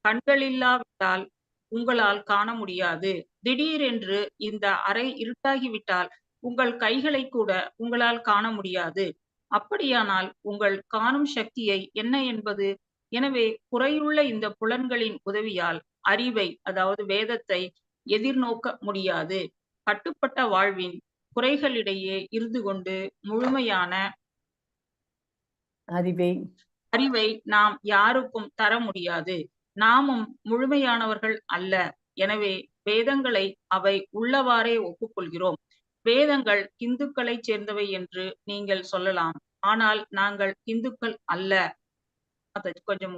கண்களில்லாவிட்டால் உங்களால் காண முடியாது. திடீரென்று இந்த அறை இருட்டாகிவிட்டால் உங்கள் கைகளை கூட உங்களால் காண முடியாது. அப்படியானால் உங்கள் காணும் சக்தியை என்ன என்பது? எனவே குறையுள்ள இந்த புலன்களின் உதவியால் அறிவை, அதாவது வேதத்தை எதிர்நோக்க முடியாது. கட்டுப்பட்ட வாழ்வின் குறைகளிடையே இருந்து கொண்டு முழுமையான அறிவை நாம் யாருக்கும் தர முடியாது. நாமும் முழுமையானவர்கள் அல்ல. எனவே வேதங்களை அவை உள்ளவாறே ஒப்புக்கொள்கிறோம். வேதங்கள் இந்துக்களை சேர்ந்தவை என்று நீங்கள் சொல்லலாம். ஆனால் நாங்கள் இந்துக்கள் அல்ல. கொஞ்சம்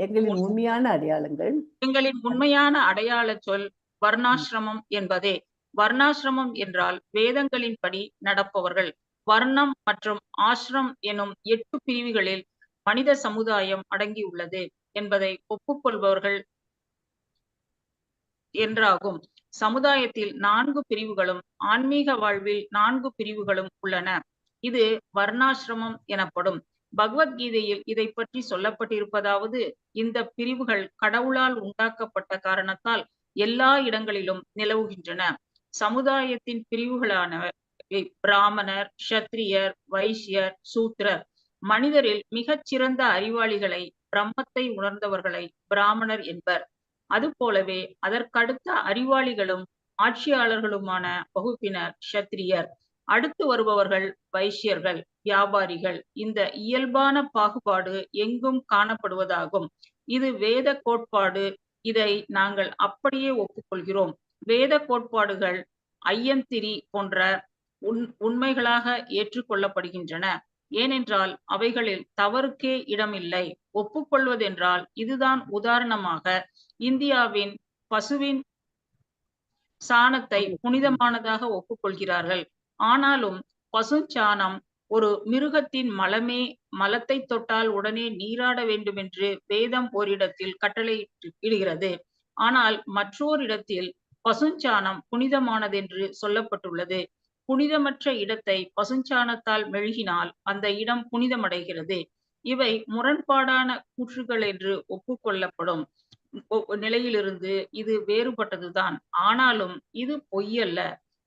எங்களின் உண்மையான அடையாளங்கள், எங்களின் உண்மையான அடையாள சொல் வர்ணாசிரமம் என்பதே. வர்ணாசிரமம் என்றால் வேதங்களின்படி நடப்பவர்கள். வர்ணம் மற்றும் ஆசிரம் எனும் 8 பிரிவுகளில் மனித சமுதாயம் அடங்கியுள்ளது என்பதை ஒப்புக்கொள்பவர்கள் என்றாகும். சமுதாயத்தில் 4 பிரிவுகளும் ஆன்மீக வாழ்வில் 4 பிரிவுகளும் உள்ளன. இது வர்ணாசிரமம் எனப்படும். பகவத்கீதையில் இதை பற்றி சொல்லப்பட்டிருப்பதாவது, இந்த பிரிவுகள் கடவுளால் உண்டாக்கப்பட்ட காரணத்தால் எல்லா இடங்களிலும் நிலவுகின்றன. சமுதாயத்தின் பிரிவுகளான பிராமணர், க்ஷத்ரியர், வைசியர், சூத்ரர். மனிதரில் மிகச் சிறந்த அறிவாளிகளை, பிரம்மத்தை உணர்ந்தவர்களை பிராமணர் என்பர். அதுபோலவே அதற்கடுத்த அறிவாளிகளும் ஆட்சியாளர்களுமான வகுப்பினர் க்ஷத்ரியர். அடுத்து வருபவர்கள் வைசியர்கள், வியாபாரிகள். இந்த இயல்பான பாகுபாடு எங்கும் காணப்படுவதாகும். இது வேத கோட்பாடு. இதை நாங்கள் அப்படியே ஒப்புக்கொள்கிறோம். வேத கோட்பாடுகள் ஐயந்திரி போன்ற உண்மைகளாக ஏற்றுக்கொள்ளப்படுகின்றன. ஏனென்றால் அவைகளில் தவறுக்கே இடமில்லை. ஒப்புக்கொள்வதென்றால் இதுதான். உதாரணமாக, இந்தியாவின் பசுவின் சாணத்தை புனிதமானதாக ஒப்புக்கொள்கிறார்கள். ஆனாலும் பசுஞ்சாணம் ஒரு மிருகத்தின் மலமே. மலத்தை தொட்டால் உடனே நீராட வேண்டும் என்று வேதம் ஓரிடத்தில் கட்டளை இடுகிறது. ஆனால் மற்றோரிடத்தில் பசுஞ்சாணம் புனிதமானதென்று சொல்லப்பட்டுள்ளது. புனிதமற்ற இடத்தை பசுஞ்சாணத்தால் மெழுகினால் அந்த இடம் புனிதமடைகிறது. இவை முரண்பாடான கூற்றுகள் என்று ஒப்புக்கொள்ளப்படும் நிலையிலிருந்து இது வேறுபட்டதுதான். ஆனாலும் இது பொய்யல்ல,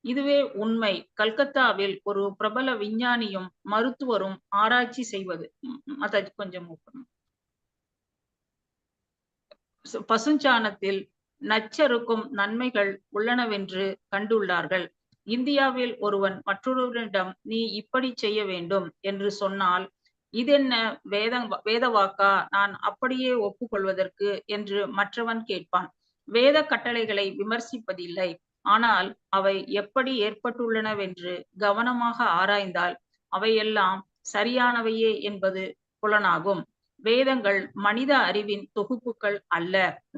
இதுவே உண்மை. கல்கத்தாவில் ஒரு பிரபல விஞ்ஞானியும் மருத்துவரும் ஆராய்ச்சி செய்வது கொஞ்சம் பசுஞ்சாணத்தில் நச்சருக்கும் நன்மைகள் உள்ளனவென்று கண்டுள்ளார்கள். இந்தியாவில் ஒருவன் மற்றொருவரிடம் நீ இப்படி செய்ய வேண்டும் என்று சொன்னால், இதென்ன வேதவாக்கா, நான் அப்படியே ஒப்புக்கொள்வதற்கு என்று மற்றவன் கேட்பான். வேத கட்டளைகளை விமர்சிப்பதில்லை, ஆனால் அவை எப்படி ஏற்பட்டுள்ளனவென்று கவனமாக ஆராய்ந்தால் அவையெல்லாம் சரியானவையே என்பது புலனாகும். வேதங்கள் மனித அறிவின் தொகுப்புகள் அல்ல.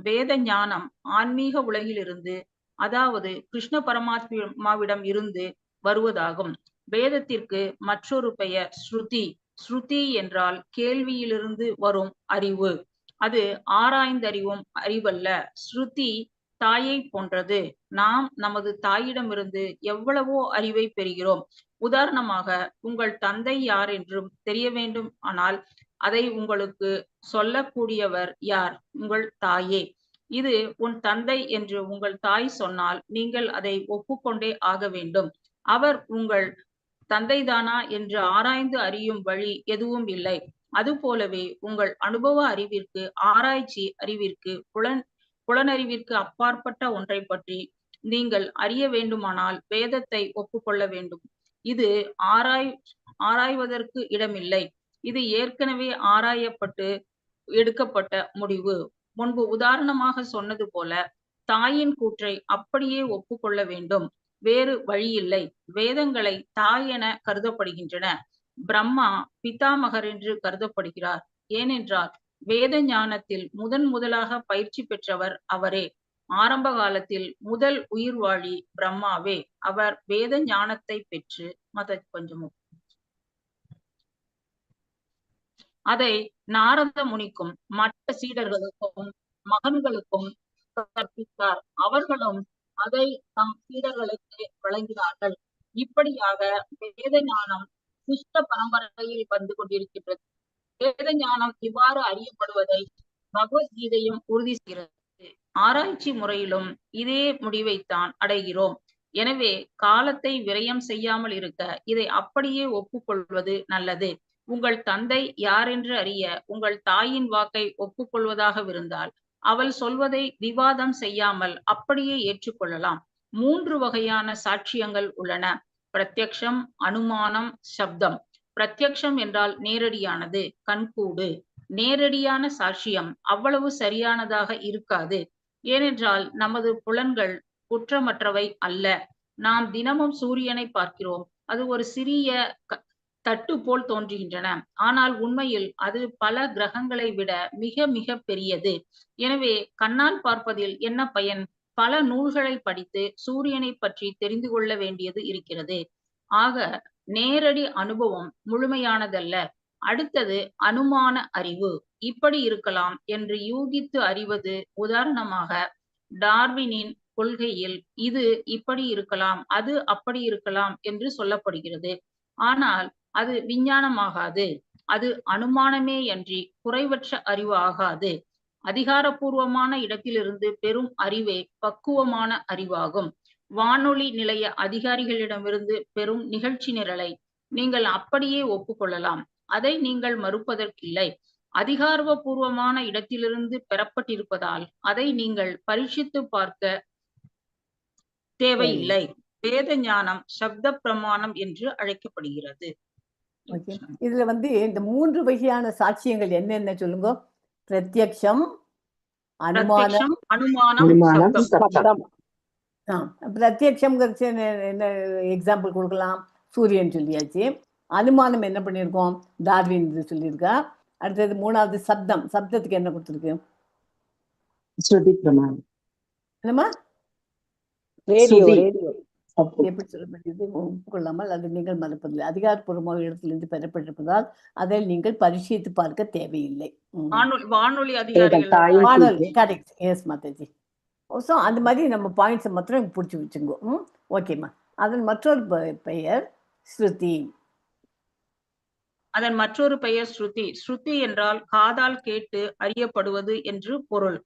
வேத ஞானம் ஆன்மீக உலகிலிருந்து, அதாவது கிருஷ்ண பரமாத்மாவிடம் இருந்து வருவதாகும். வேதத்திற்கு மற்றொரு பெயர் ஸ்ருதி. ஸ்ருதி என்றால் கேள்வியிலிருந்து வரும் அறிவு. அது ஆராய்ந்தறிவும் அறிவல்ல. ஸ்ருதி தாயை போன்றது. நாம் நமது தாயிடமிருந்து எவ்வளவோ அறிவை பெறுகிறோம். உதாரணமாக, உங்கள் தந்தை யார் என்றும் தெரிய வேண்டும் ஆனால் அதை உங்களுக்கு சொல்லக்கூடியவர் யார்? உங்கள் தாயே. இது உன் தந்தை என்று உங்கள் தாய் சொன்னால் நீங்கள் அதை ஒப்புக்கொண்டே ஆக வேண்டும். அவர் உங்கள் தந்தைதானா என்று ஆராய்ந்து அறியும் வழி எதுவும் இல்லை. அதுபோலவே உங்கள் அனுபவ அறிவிற்கு, ஆராய்ச்சி அறிவிற்கு, புலனறிவிற்கு அப்பாற்பட்ட ஒன்றை பற்றி நீங்கள் அறிய வேண்டுமானால் வேதத்தை ஒப்புக்கொள்ள வேண்டும். இது ஆராய்வதற்கு இடமில்லை. இது ஏற்கனவே ஆராயப்பட்டு எடுக்கப்பட்ட முடிவு. முன்பு உதாரணமாக சொன்னது போல தாயின் கூற்றை அப்படியே ஒப்புக்கொள்ள வேண்டும். வேறு வழியில்லை. வேதங்களை தாய் என கருதப்படுகின்றன. பிரம்மா பிதாமகர் என்று கருதப்படுகிறார். ஏனென்றால் வேத ஞானத்தில் முதலாக பயிற்சி பெற்றவர் அவரே. ஆரம்ப காலத்தில் முதல் உயிர்வாழி பிரம்மாவே. அவர் வேத ஞானத்தை பெற்று கொஞ்சம் அதை நாரத முனிக்கும் மற்ற சீடர்களுக்கும் மகன்களுக்கும் கற்பித்தார். அவர்களும் அதை தம் சீடர்களுக்கு வழங்கினார்கள். இப்படியாக வேத ஞானம் சிஷ்ட பரம்பரையில் வந்து கொண்டிருக்கின்றது. வேத ஞானம் இவ்வாறு அறியப்படுவதை பகவத்கீதையும் உறுதி செய்கிறது. ஆராய்ச்சி முறையிலும் இதே முடிவைத்தான் அடைகிறோம். எனவே காலத்தை விரயம் செய்யாமல் இருக்க இதை அப்படியே ஒப்புக்கொள்வது நல்லது. உங்கள் தந்தை யாரென்று அறிய உங்கள் தாயின் வாக்கை ஒப்புக்கொள்வதாகவிருந்தால் அவள் சொல்வதை விவாதம் செய்யாமல் அப்படியே ஏற்றுக்கொள்ளலாம். 3 வகையான சாட்சியங்கள் உள்ளன: பிரத்யக்ஷம், அனுமானம், சப்தம். பிரத்யக்ஷம் என்றால் நேரடியானது, கண்கூடு. நேரடியான சாட்சியம் அவ்வளவு சரியானதாக இருக்காது. ஏனென்றால் நமது புலன்கள் குற்றமற்றவை அல்ல. நாம் தினமும் சூரியனை பார்க்கிறோம். அது ஒரு சிறிய தட்டு போல் தோன்றுகின்றன. ஆனால் உண்மையில் அது பல கிரகங்களை விட மிக மிக பெரியது. எனவே கண்ணால் பார்ப்பதில் என்ன பயன்? பல நூல்களை படித்து சூரியனை பற்றி தெரிந்து கொள்ள வேண்டியது இருக்கிறது. ஆக நேரடி அனுபவம் முழுமையானதல்ல. அடுத்தது அனுமான அறிவு. இப்படி இருக்கலாம் என்று யூகித்து அறிவது. உதாரணமாக டார்வினின் கொள்கையில் இது இப்படி இருக்கலாம், அது அப்படி இருக்கலாம் என்று சொல்லப்படுகிறது. ஆனால் அது விஞ்ஞானமாகாது. அது அனுமானமேயன்றி குறைவற்ற அறிவு ஆகாது. அதிகாரப்பூர்வமான இடத்திலிருந்து பெறும் அறிவே பக்குவமான அறிவாகும். வானொலி நிலைய அதிகாரிகளிடமிருந்து பெறும் நிகழ்ச்சி நிரலை நீங்கள் அப்படியே ஒப்புக்கொள்ளலாம். அதை நீங்கள் மறுப்பதற்கில்லை. அதிகாரப்பூர்வமான இடத்திலிருந்து பெறப்பட்டிருப்பதால் அதை நீங்கள் பரீட்சித்து பார்க்க தேவையில்லை. வேத ஞானம் சப்த பிரமாணம் என்று அழைக்கப்படுகிறது. இதுல இந்த 3 வகையான சாட்சியங்கள் என்னென்ன சொல்லுங்க? பிரத்யக்ஷம், அனுமானம், சப்தம். பிரத்யக்ஷம் என்ன எக்ஸாம்பிள் கொடுக்கலாம்? சூரியன் சொல்லியாச்சு. அனுமானம் என்ன பண்ணியிருக்கோம்? டார்வின் சொல்லியிருக்கா. அடுத்தது 3வது சப்தம். சப்தத்துக்கு என்ன கொடுத்துருக்கு? ஸ்ருதி பிரமாணம். என்னமா? ரேடியோ. எப்படி சொல்லப்பட்டது? ஒப்புக்கொள்ளாமல் அது நீங்கள் மறுப்பதில்லை. அதிகாரப்பூர்வமான இடத்திலிருந்து பெறப்பட்டிருப்பதால் அதை நீங்கள் பரிசீலித்து பார்க்க தேவையில்லை. வானொலி அதிகாரிகள். கரெக்ட். எஸ் மாதாஜி. ஸோ அந்த மாதிரி நம்ம பாயிண்ட்ஸை மாத்திரம் பிடிச்சி வச்சுங்கோ. ஓகேம்மா. அதன் மற்றொரு பெயர் ஸ்ருதி. அதன் மற்றொரு பெயர் ஸ்ருதி. ஸ்ருதி என்றால் காதால் கேட்டு அறியப்படுவது என்று பொருள்.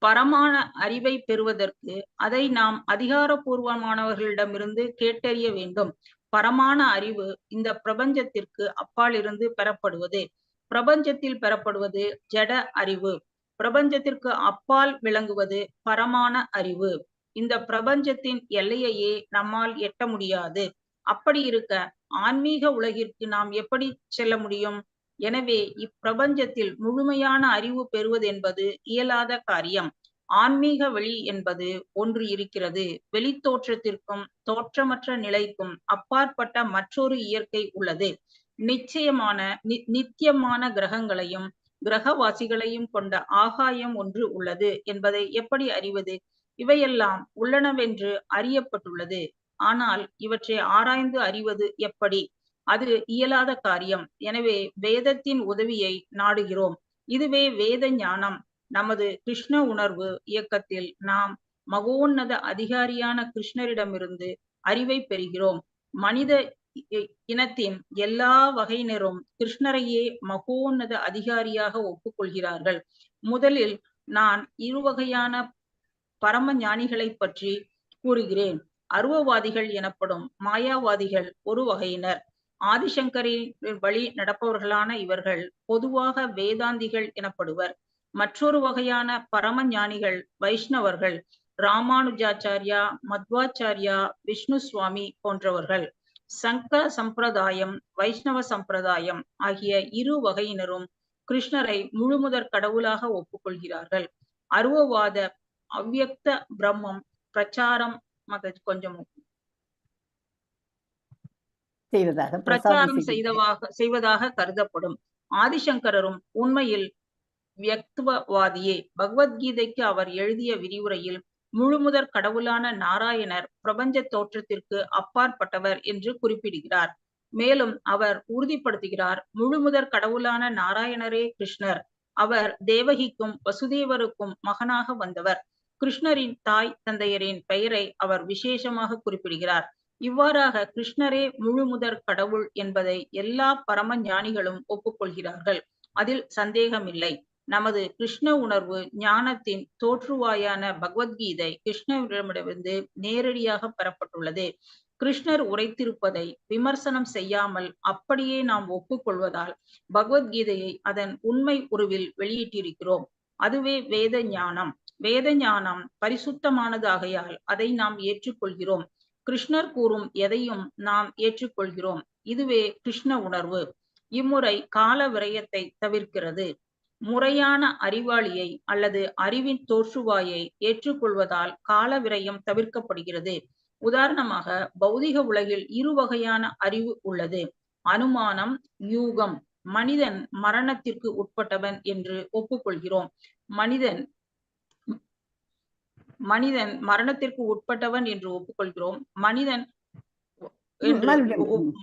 பரமான அறிவை பெறுவதற்கு அதை நாம் அதிகாரப்பூர்வமானவர்களிடமிருந்து கேட்டறிய வேண்டும். பரமான அறிவு இந்த பிரபஞ்சத்திற்கு அப்பால் இருந்து பெறப்படுவது. பிரபஞ்சத்தில் பெறப்படுவது ஜட அறிவு. பிரபஞ்சத்திற்கு அப்பால் விளங்குவது பரமான அறிவு. இந்த பிரபஞ்சத்தின் எல்லையையே நம்மால் எட்ட முடியாது. அப்படி இருக்க ஆன்மீக உலகிற்கு நாம் எப்படி செல்ல முடியும்? எனவே இப்பிரபஞ்சத்தில் முழுமையான அறிவு பெறுவது என்பது இயலாத காரியம். ஆன்மீக வெளி என்பது ஒன்று இருக்கிறது. வெளித்தோற்றத்திற்கும் தோற்றமற்ற நிலைக்கும் அப்பாற்பட்ட மற்றொரு இயற்கை உள்ளது. நித்தியமான கிரகங்களையும் கிரகவாசிகளையும் கொண்ட ஆகாயம் ஒன்று உள்ளது என்பதை எப்படி அறிவது? இவையெல்லாம் உள்ளனவென்று அறியப்பட்டுள்ளது. ஆனால் இவற்றை ஆராய்ந்து அறிவது எப்படி? அது இயலாத காரியம். எனவே வேதத்தின் உதவியை நாடுகிறோம். இதுவே வேத ஞானம். நமது கிருஷ்ண உணர்வு இயக்கத்தில் நாம் மகோன்னத அதிகாரியான கிருஷ்ணரிடமிருந்து அறிவை பெறுகிறோம். மனித இனத்தின் எல்லா வகையினரும் கிருஷ்ணரையே மகோன்னத அதிகாரியாக ஒப்புக்கொள்கிறார்கள். முதலில் நான் 2 வகையான பரம ஞானிகளை பற்றி கூறுகிறேன். அருவவாதிகள் எனப்படும் மாயாவாதிகள் ஒரு வகையினர். ஆதிசங்கரின் வழி நடப்பவர்களான இவர்கள் பொதுவாக வேதாந்திகள் எனப்படுவர். மற்றொரு வகையான பரம ஞானிகள் வைஷ்ணவர்கள். ராமானுஜாச்சாரியா, மத்வாச்சாரியா, விஷ்ணு சுவாமி போன்றவர்கள். சங்கர சம்பிரதாயம், வைஷ்ணவ சம்பிரதாயம் ஆகிய 2 வகையினரும் கிருஷ்ணரை முழுமுதற் கடவுளாக ஒப்புக்கொள்கிறார்கள். அருவவாத அவ்யக்த பிரம்மம் பிரச்சாரம் கொஞ்சம் பிரச்சாரம் செய்வதாக கருதப்படும். ஆதிசங்கரரும் உண்மையில் வியக்தவாதியே. பகவத்கீதைக்கு அவர் எழுதிய விரிவுரையில் முழுமுதற் கடவுளான நாராயணர் பிரபஞ்ச தோற்றத்திற்கு அப்பாற்பட்டவர் என்று குறிப்பிடுகிறார். மேலும் அவர் உறுதிப்படுத்துகிறார், முழுமுதற் கடவுளான நாராயணரே கிருஷ்ணர். அவர் தேவகிக்கும் வசுதேவருக்கும் மகனாக வந்தவர். கிருஷ்ணரின் தாய் தந்தையரின் பெயரை அவர் விசேஷமாக குறிப்பிடுகிறார். இவ்வாறாக கிருஷ்ணரே முழுமுதற் கடவுள் என்பதை எல்லா பரம ஞானிகளும் ஒப்புக்கொள்கிறார்கள். அதில் சந்தேகமில்லை. நமது கிருஷ்ண உணர்வு ஞானத்தின் தோற்றுவாயான பகவத்கீதை கிருஷ்ணரிடமிருந்து நேரடியாக பெறப்பட்டுள்ளது. கிருஷ்ணர் உரைத்திருப்பதை விமர்சனம் செய்யாமல் அப்படியே நாம் ஒப்புக்கொள்வதால் பகவத்கீதையை அதன் உண்மை உருவில் வெளியிட்டிருக்கிறோம். அதுவே வேத ஞானம். வேத ஞானம் பரிசுத்தமானதாகையால் அதை நாம் ஏற்றுக்கொள்கிறோம். கிருஷ்ணர் கூறும் எதையும் நாம் ஏற்றுக்கொள்கிறோம். இதுவே கிருஷ்ண உணர்வு. இம்முறை கால விரயத்தை தவிர்க்கிறது. முறையான அறிவாளியை அல்லது அறிவின் தோற்றுவாயை ஏற்றுக்கொள்வதால் கால விரயம் தவிர்க்கப்படுகிறது. உதாரணமாக, பௌதிக உலகில் இரு வகையான அறிவு உள்ளது. அனுமானம், யூகம். மனிதன் மரணத்திற்கு உட்பட்டவன் என்று ஒப்புக்கொள்கிறோம். மனிதன் மரணத்திற்கு உட்பட்டவன் என்று ஒப்புக்கொள்கிறோம். மனிதன்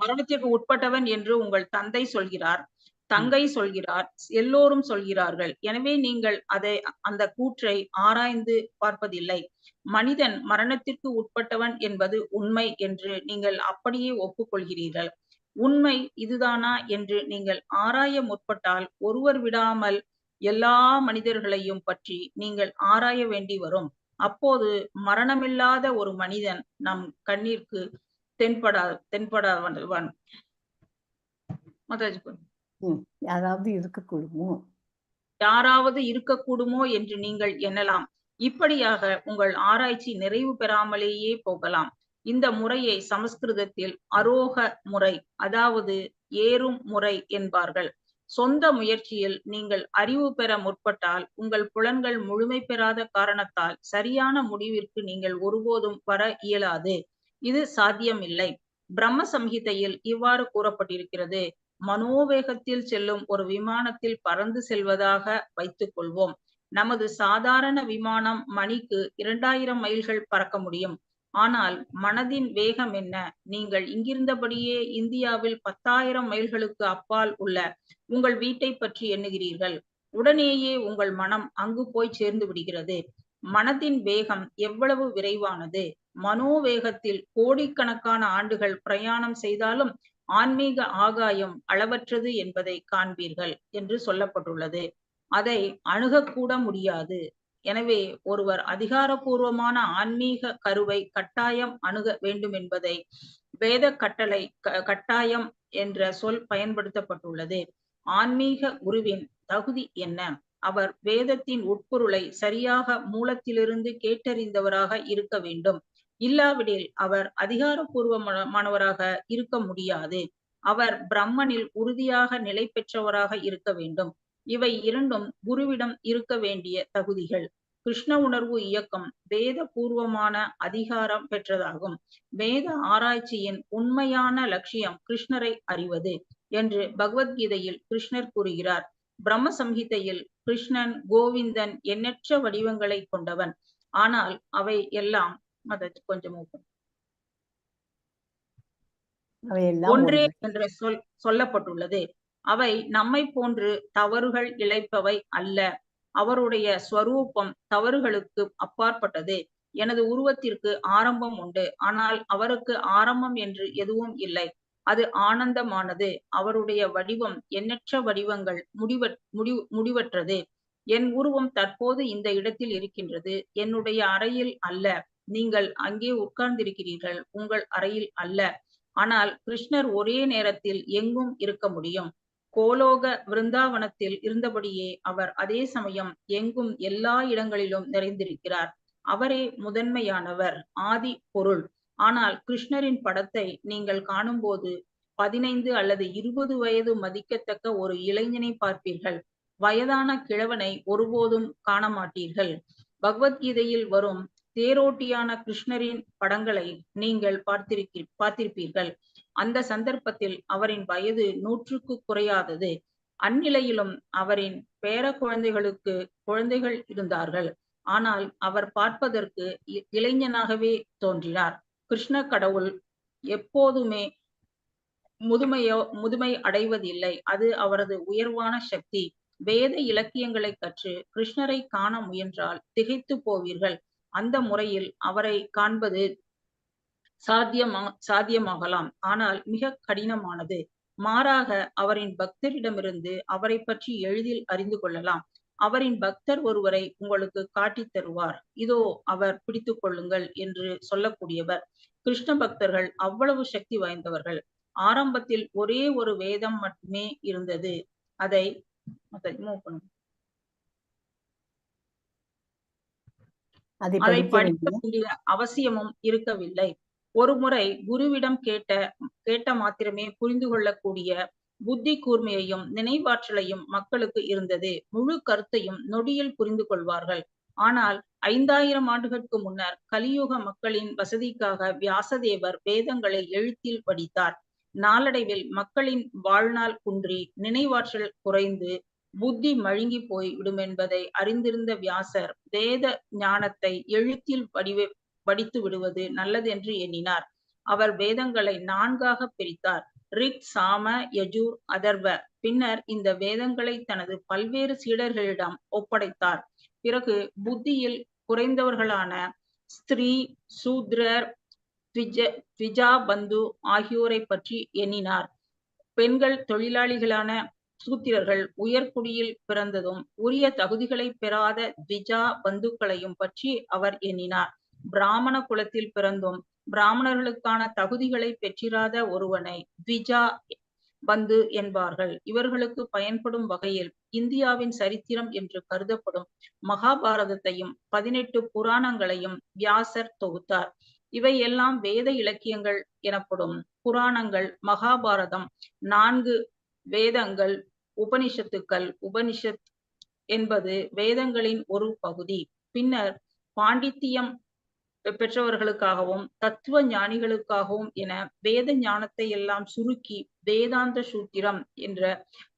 மரணத்திற்கு உட்பட்டவன் என்று உங்கள் தந்தை சொல்கிறார், தங்கை சொல்கிறார், எல்லோரும் சொல்கிறார்கள். எனவே நீங்கள் அந்த கூற்றை ஆராய்ந்து பார்ப்பதில்லை. மனிதன் மரணத்திற்கு உட்பட்டவன் என்பது உண்மை என்று நீங்கள் அப்படியே ஒப்புக்கொள்கிறீர்கள். உண்மை இதுதானா என்று நீங்கள் ஆராய முற்பட்டால் ஒருவர் விடாமல் எல்லா மனிதர்களையும் பற்றி நீங்கள் ஆராய வேண்டி வரும். அப்போது மரணமில்லாத ஒரு மனிதன் நம் கண்ணிற்கு தென்படாதவன். யாராவது இருக்கக்கூடுமோ என்று நீங்கள் எண்ணலாம். இப்படியாக உங்கள் ஆராய்ச்சி நிறைவு பெறாமலேயே போகலாம். இந்த முறையை சமஸ்கிருதத்தில் அரோக முறை, அதாவது ஏறும் முறை என்பார்கள். சொந்த முயற்சியில் நீங்கள் அறிவு பெற முற்பட்டால் உங்கள் புலன்கள் முழுமை பெறாத காரணத்தால் சரியான முடிவிற்கு நீங்கள் ஒருபோதும் வர இயலாது. இது சாத்தியமில்லை. பிரம்ம சம்ஹிதையில் இவ்வாறு கூறப்பட்டிருக்கிறது. மனோவேகத்தில் செல்லும் ஒரு விமானத்தில் பறந்து செல்வதாக வைத்துக் கொள்வோம். நமது சாதாரண விமானம் மணிக்கு 2000 மைல்கள் பறக்க முடியும். ஆனால் மனதின் வேகம் என்ன? நீங்கள் இங்கிருந்தபடியே இந்தியாவில் 10,000 மைல்களுக்கு அப்பால் உள்ள உங்கள் வீட்டை பற்றி எண்ணுகிறீர்கள். உடனேயே உங்கள் மனம் அங்கு போய் சேர்ந்து விடுகிறது. மனதின் வேகம் எவ்வளவு விரைவானது! மனோவேகத்தில் கோடிக்கணக்கான ஆண்டுகள் பிரயாணம் செய்தாலும் ஆன்மீக ஆகாயம் அளவற்றது என்பதை காண்பீர்கள் என்று சொல்லப்பட்டுள்ளது. அதை அணுகக்கூட முடியாது. எனவே ஒருவர் அதிகாரபூர்வமான ஆன்மீக கருவை கட்டாயம் அணுக வேண்டும் என்பதை வேத கட்டாயம் என்ற சொல் பயன்படுத்தப்பட்டுள்ளது. ஆன்மீக குருவின் தகுதி என்ன? அவர் வேதத்தின் உட்பொருளை சரியாக மூலத்திலிருந்து கேட்டறிந்தவராக இருக்க வேண்டும். இல்லாவிடில் அவர் அதிகாரபூர்வமானவராக இருக்க முடியாது. அவர் பிரம்மனில் உறுதியாக நிலை பெற்றவராக இருக்க வேண்டும். இவை இரண்டும் குருவிடம் இருக்க வேண்டிய தகுதிகள். கிருஷ்ண உணர்வு இயக்கம் வேத பூர்வமான அதிகாரம் பெற்றதாகும். வேத ஆராய்ச்சியின் உண்மையான லட்சியம் கிருஷ்ணரை அறிவது என்று பகவத்கீதையில் கிருஷ்ணர் கூறுகிறார். பிரம்ம சம்ஹிதையில் கிருஷ்ணன் கோவிந்தன் எண்ணற்ற வடிவங்களை கொண்டவன். ஆனால் அவை எல்லாம் ஒன்றே என்ற சொல்லப்பட்டுள்ளது. அவை நம்மை போன்று தவறுகள் இழைப்பவை அல்ல. அவருடைய ஸ்வரூபம் தவறுகளுக்கு அப்பாற்பட்டது. எனது உருவத்திற்கு ஆரம்பம் உண்டு, ஆனால் அவருக்கு ஆரம்பம் என்று எதுவும் இல்லை. அது ஆனந்தமானது. அவருடைய வடிவம் எண்ணற்ற வடிவங்கள் முடிவற்றது. என் உருவம் தற்போது இந்த இடத்தில் இருக்கின்றது. என்னுடைய அறையில் அல்ல. நீங்கள் அங்கே உட்கார்ந்திருக்கிறீர்கள், உங்கள் அறையில் அல்ல. ஆனால் கிருஷ்ணர் ஒரே நேரத்தில் எங்கும் இருக்க முடியும். கோலோக விருந்தாவனத்தில் இருந்தபடியே அவர் அதே சமயம் எங்கும் எல்லா இடங்களிலும் நிறைந்திருக்கிறார். அவரே முதன்மையானவர், ஆதி பொருள். ஆனால் கிருஷ்ணரின் படத்தை நீங்கள் காணும்போது 15 அல்லது 20 வயது மதிக்கத்தக்க ஒரு இளைஞனை பார்ப்பீர்கள். வயதான கிழவனை ஒருபோதும் காண மாட்டீர்கள். பகவத்கீதையில் வரும் தேரோட்டியான கிருஷ்ணரின் படங்களை நீங்கள் பார்த்திருப்பீர்கள். அந்த சந்தர்ப்பத்தில் அவரின் வயது 100க்கு குறையாதது. அந்நிலையிலும் அவரின் பேர குழந்தைகள் இருந்தார்கள். ஆனால் அவர் பார்ப்பதற்கு இளைஞனாகவே தோன்றினார். கிருஷ்ண கடவுள் எப்போதுமே முதுமை அடைவதில்லை. அது அவரது உயர்வான சக்தி. வேத இலக்கியங்களை கற்று கிருஷ்ணரை காண முயன்றால் திகைத்து போவீர்கள். அந்த முறையில் அவரை காண்பது சாத்தியமாகலாம், ஆனால் மிக கடினமானது. மாறாக அவரின் பக்தரிடமிருந்து அவரை பற்றி எளிதில் அறிந்து கொள்ளலாம். அவரின் பக்தர் ஒருவரை உங்களுக்கு காட்டித் தருவார். இதோ அவர், பிடித்துக் கொள்ளுங்கள் என்று சொல்லக்கூடியவர். கிருஷ்ண பக்தர்கள் அவ்வளவு சக்தி வாய்ந்தவர்கள். ஆரம்பத்தில் ஒரே ஒரு வேதம் மட்டுமே இருந்தது. அதை படிக்க வேண்டிய அவசியமும் இருக்கவில்லை. ஒரு முறை குருவிடம் கேட்ட மாத்திரமே புரிந்து கொள்ளக்கூடிய புத்தி கூர்மையையும் நினைவாற்றலையும் மக்களுக்கு இருந்தது. முழு கருத்தையும் நொடியில் புரிந்து கொள்வார்கள். ஆனால் 5000 ஆண்டுகளுக்கு முன்னர் கலியுக மக்களின் வசதிக்காக வியாசதேவர் வேதங்களை எழுத்தில் வடித்தார். நாளடைவில் மக்களின் வாழ்நாள் குன்றி நினைவாற்றல் குறைந்து புத்தி மழுங்கி போய் விடும் என்பதை அறிந்திருந்த வியாசர் வேத ஞானத்தை எழுத்தில் வடித்து விடுவது நல்லது என்று எண்ணினார். அவர் வேதங்களை 4ஆக பிரித்தார்: ரிக், சாம, யஜூர், அதர்வ. பின்னர் இந்த வேதங்களை தனது பல்வேறு சீடர்களிடம் ஒப்படைத்தார். பிறகு புத்தியில் குறைந்தவர்களான ஸ்திரீ, சூத்ரர், த்விஜா பந்து ஆகியோரை பற்றி எண்ணினார். பெண்கள் தொழிலாளிகளான சூத்திரர்கள் உயர்குடியில் பிறந்ததும் உரிய தகுதிகளை பெறாத த்விஜா பந்துக்களையும் பற்றி அவர் எண்ணினார். பிராமண குலத்தில் பிறந்தும் பிராமணர்களுக்கான தகுதிகளை பெற்றிராத ஒருவனை த்விஜா பந்து என்பார்கள். இவர்களுக்கு பயன்படும் வகையில் இந்தியாவின் சரித்திரம் என்று கருதப்படும் மகாபாரதத்தையும் 18 புராணங்களையும் வியாசர் தொகுத்தார். இவை எல்லாம் வேத இலக்கியங்கள் எனப்படும். புராணங்கள், மகாபாரதம், 4 வேதங்கள், உபனிஷத்துக்கள். உபனிஷத் என்பது வேதங்களின் ஒரு பகுதி. பின்னர் பாண்டித்தியம் பெற்றவர்களுக்காகவும் தத்துவ ஞானிகளுக்காகவும் என வேத ஞானத்தை எல்லாம் சுருக்கி வேதாந்த சூத்திரம் என்ற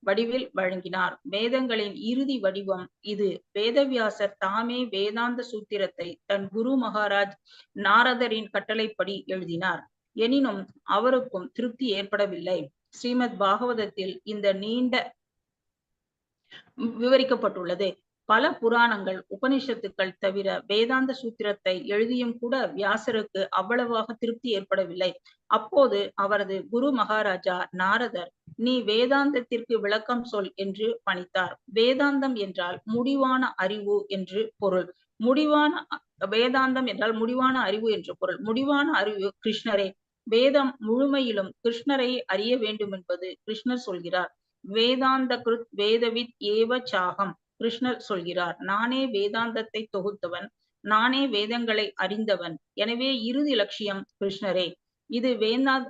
வடிவில் வழங்கினார். வேதங்களின் இறுதி வடிவம் இது. வேதவியாசர் தாமே வேதாந்த சூத்திரத்தை தன் குரு மகாராஜ் நாரதரின் கட்டளைப்படி எழுதினார். எனினும் அவருக்கும் திருப்தி ஏற்படவில்லை. ஸ்ரீமத் பாகவதத்தில் இந்த நீண்ட விவரிக்கப்பட்டுள்ளது. பல புராணங்கள், உபனிஷத்துக்கள் தவிர வேதாந்த சூத்திரத்தை எழுதியும் கூட வியாசருக்கு அவ்வளவாக திருப்தி ஏற்படவில்லை. அப்போது அவரது குரு மகாராஜா நாரதர், நீ வேதாந்தத்திற்கு விளக்கம் சொல் என்று பணித்தார். வேதாந்தம் என்றால் முடிவான அறிவு என்று பொருள். வேதாந்தம் என்றால் முடிவான அறிவு என்று பொருள். முடிவான அறிவு கிருஷ்ணரே. வேதம் முழுமையிலும் கிருஷ்ணரை அறிய வேண்டும் என்பது கிருஷ்ணர் சொல்கிறார். வேதாந்த கிருத் வேதவித் ஏவ சாகம். கிருஷ்ணர் சொல்கிறார், நானே வேதாந்தத்தை தொகுத்தவன், நானே வேதங்களை அறிந்தவன். எனவே இறுதி லட்சியம் கிருஷ்ணரே. இது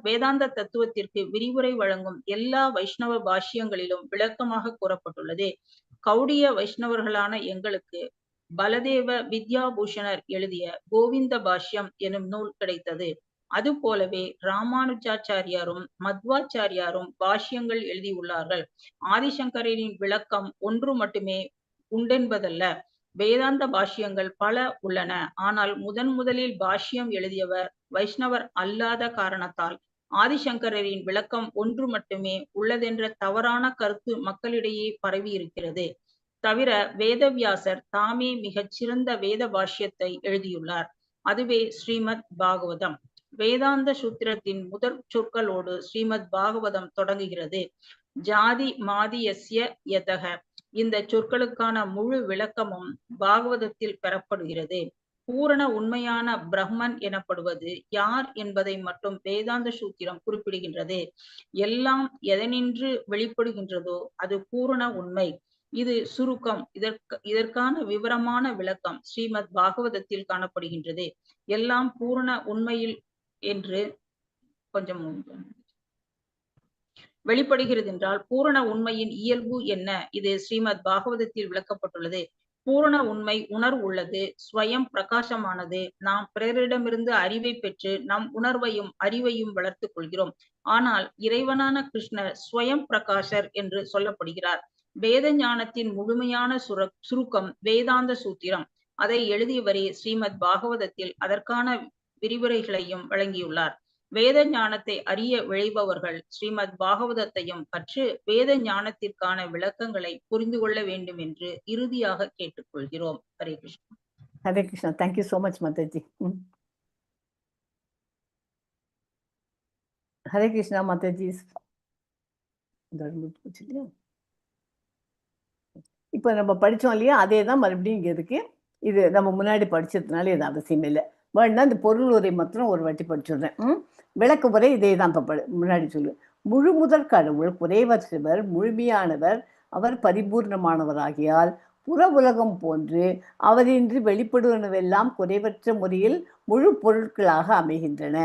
வேதாந்த தத்துவத்திற்கு விரிவுரை வழங்கும் எல்லா வைஷ்ணவ பாஷ்யங்களிலும் விளக்கமாக கூறப்பட்டுள்ளது. கௌடிய வைஷ்ணவர்களான எங்களுக்கு பலதேவ வித்யாபூஷணர் எழுதிய கோவிந்த பாஷ்யம் எனும் நூல் கிடைத்தது. அது போலவே ராமானுஜாச்சாரியாரும் மத்வாச்சாரியாரும் பாஷ்யங்கள் எழுதியுள்ளார்கள். ஆதிசங்கரின் விளக்கம் ஒன்று மட்டுமே உண்டென்பதல்ல. வேதாந்த பாஷ்யங்கள் பல உள்ளன. ஆனால் முதலில் பாஷ்யம் எழுதியவர் வைஷ்ணவர் அல்லாத காரணத்தால் ஆதிசங்கரின் விளக்கம் ஒன்று மட்டுமே உள்ளதென்ற தவறான கருத்து மக்களிடையே பரவி இருக்கிறது. தவிர வேதவியாசர் தாமே மிகச் சிறந்த வேத பாஷ்யத்தை எழுதியுள்ளார். அதுவே ஸ்ரீமத் பாகவதம். வேதாந்த சூத்திரத்தின் முதற் சொற்களோடு ஸ்ரீமத் பாகவதம் தொடங்குகிறது. ஜாதி மாதியஸ்ய யதக. இந்த சொற்களுக்கான முழு விளக்கமும் பாகவதத்தில் பெறப்படுகிறது. பூரண உண்மையான பிரம்மன் எனப்படுவது யார் என்பதை மட்டும் வேதாந்த சூத்திரம் குறிப்பிடுகின்றது. எல்லாம் எதனின்று வெளிப்படுகின்றதோ அது பூரண உண்மை. இது சுருக்கம். இதற்கான விவரமான விளக்கம் ஸ்ரீமத் பாகவதத்தில் காணப்படுகின்றது. எல்லாம் பூரண உண்மையில் என்று கொஞ்சம் வெளிப்படுகிறது என்றால் பூரண உண்மையின் இயல்பு என்ன? இது ஸ்ரீமத் பாகவதத்தில் விளக்கப்பட்டுள்ளது. பூரண உண்மை உணர்வு உள்ளது, ஸ்வயம் பிரகாசமானது. நாம் பிறரிடமிருந்து அறிவை பெற்று நம் உணர்வையும் அறிவையும் வளர்த்துக் கொள்கிறோம். ஆனால் இறைவனான கிருஷ்ணர் ஸ்வயம் பிரகாசர் என்று சொல்லப்படுகிறார். வேத ஞானத்தின் முழுமையான சுருக்கம் வேதாந்த சூத்திரம். அதை எழுதியவரே ஸ்ரீமத் பாகவதத்தில் அதற்கான விரிவுரைகளையும் வழங்கியுள்ளார். வேத ஞானத்தை அறிய விழைபவர்கள் ஸ்ரீமத் பாகவதத்தையும் கற்று வேத ஞானத்திற்கான விளக்கங்களை புரிந்து கொள்ள வேண்டும் என்று இறுதியாக கேட்டுக்கொள்கிறோம். Hare Krishna. Hare Krishna. Thank you so much Mataji. Hare Krishna Mataji. இப்போ நம்ம படித்தோம் இல்லையா, அதே தான் மறுபடியும் இங்கே இருக்கு. இது நம்ம முன்னாடி படிச்சதுனால இது அவசியம் இல்லை. வேணா இந்த பொருள் உரை மாத்திரம் ஒரு வாட்டி படிச்சுடுறேன். விளக்கு உரை இதே தான் இப்போ முன்னாடி சொல்லு. முழு முதற் கடவுள் குறைவற்றவர் முழுமையானவர், அவர் பரிபூர்ணமானவராகியால் புற உலகம் போன்று அவரின்றி வெளிப்படுவனவெல்லாம் குறைவற்ற முறையில் முழு பொருட்களாக அமைகின்றன.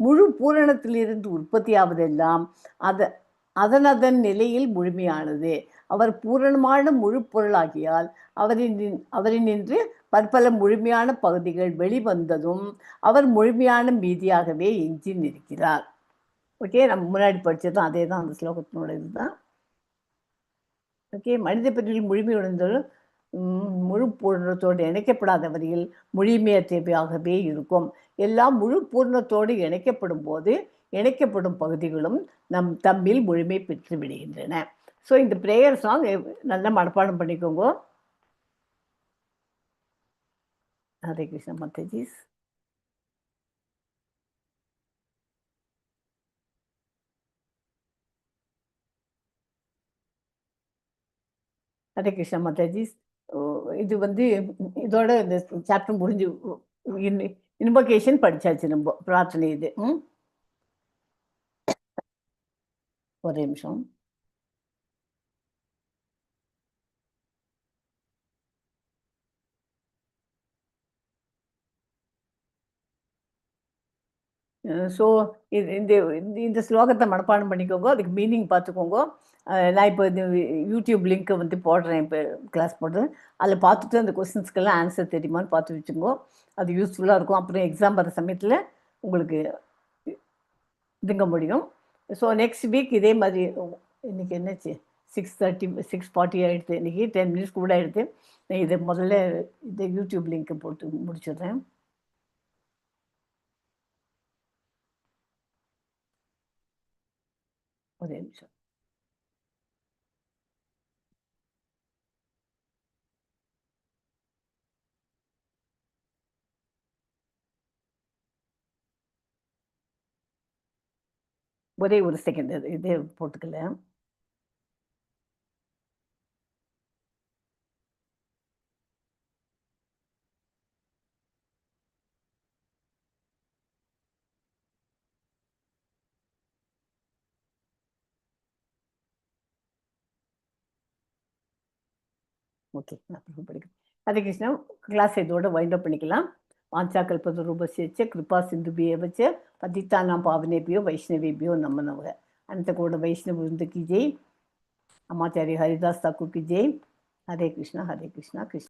முழு பூரணத்திலிருந்து உற்பத்தியாவதெல்லாம் அதன் நிலையில் முழுமையானது. அவர் பூரணமான முழு பொருளாகியால் அவரினின்று பற்பல முழுமையான பகுதிகள் வெளிவந்ததும் அவர் முழுமையான மீதியாகவே எஞ்சி நிற்கிறார். ஓகே, நம்ம முன்னாடி படித்ததும் அதே தான், அந்த ஸ்லோகத்தினோட இதுதான். ஓகே, மனித பிரிவில் முழுமையுடன் முழு பூர்ணத்தோடு இணைக்கப்படாத வரையில் முழுமையற்றவையாகவே இருக்கும். எல்லாம் முழு பூர்ணத்தோடு இணைக்கப்படும் போது இணைக்கப்படும் பகுதிகளும் தம்மில் முழுமை பெற்று விடுகின்றன. ஸோ இந்த ப்ரேயர் சாங் நல்லா மனப்பாடம் பண்ணிக்கோங்க. ஹரே கிருஷ்ணா மாதாஜி. ஹரே கிருஷ்ணா மாதாஜி. இது இதோட இந்த சாப்டர் முடிஞ்சு இன்வொகேஷன் படிச்சாச்சு. நம்ம பிரார்த்தனை இது. ஒரே நிமிஷம். ஸோ இந்த ஸ்லோகத்தை மனப்பாடம் பண்ணிக்கோங்க, அதுக்கு மீனிங் பார்த்துக்கோங்க. நான் இப்போ இந்த யூடியூப் லிங்க்கை போடுறேன், இப்போ கிளாஸ் போடுறேன். அதில் பார்த்துட்டு அந்த கொஸ்டின்ஸ்க்கெல்லாம் ஆன்சர் தெரியுமான்னு பார்த்து வச்சுக்கோங்க. அது யூஸ்ஃபுல்லாக இருக்கும். அப்புறம் எக்ஸாம் வர சமயத்தில் உங்களுக்கு இதுங்க முடியும். ஸோ நெக்ஸ்ட் வீக் இதே மாதிரி. இன்றைக்கி என்னாச்சு, 6:40 ஆகிடுது. இன்றைக்கி 10 minutes கூட ஆகிடுது. நான் இதை முதல்ல இந்த யூடியூப் லிங்க்கை போட்டு முடிச்சிடுறேன். ஒரே நிமிஷம். ஒரே ஒரு செகண்ட், இதே போட்டுக்கல. ஓகே, நான் படிக்கிறேன். ஹரே கிருஷ்ணா. கிளாஸ் இதோட வைண்ட் அப் பண்ணிக்கலாம். வாஞ்சா கல்பதரூபஸ்ய கிருபா சிந்துபியவச்ச பதித்தானாம் பாவனேபியோ வைஷ்ணவேபியோ நம்ம நமக. அந்த கூட வைஷ்ணவ விருந்து கி ஜெய். அமாச்சாரிய ஹரிதாஸ் தாக்கூர் கி ஜெய். ஹரே கிருஷ்ணா ஹரே கிருஷ்ணா கிருஷ்ண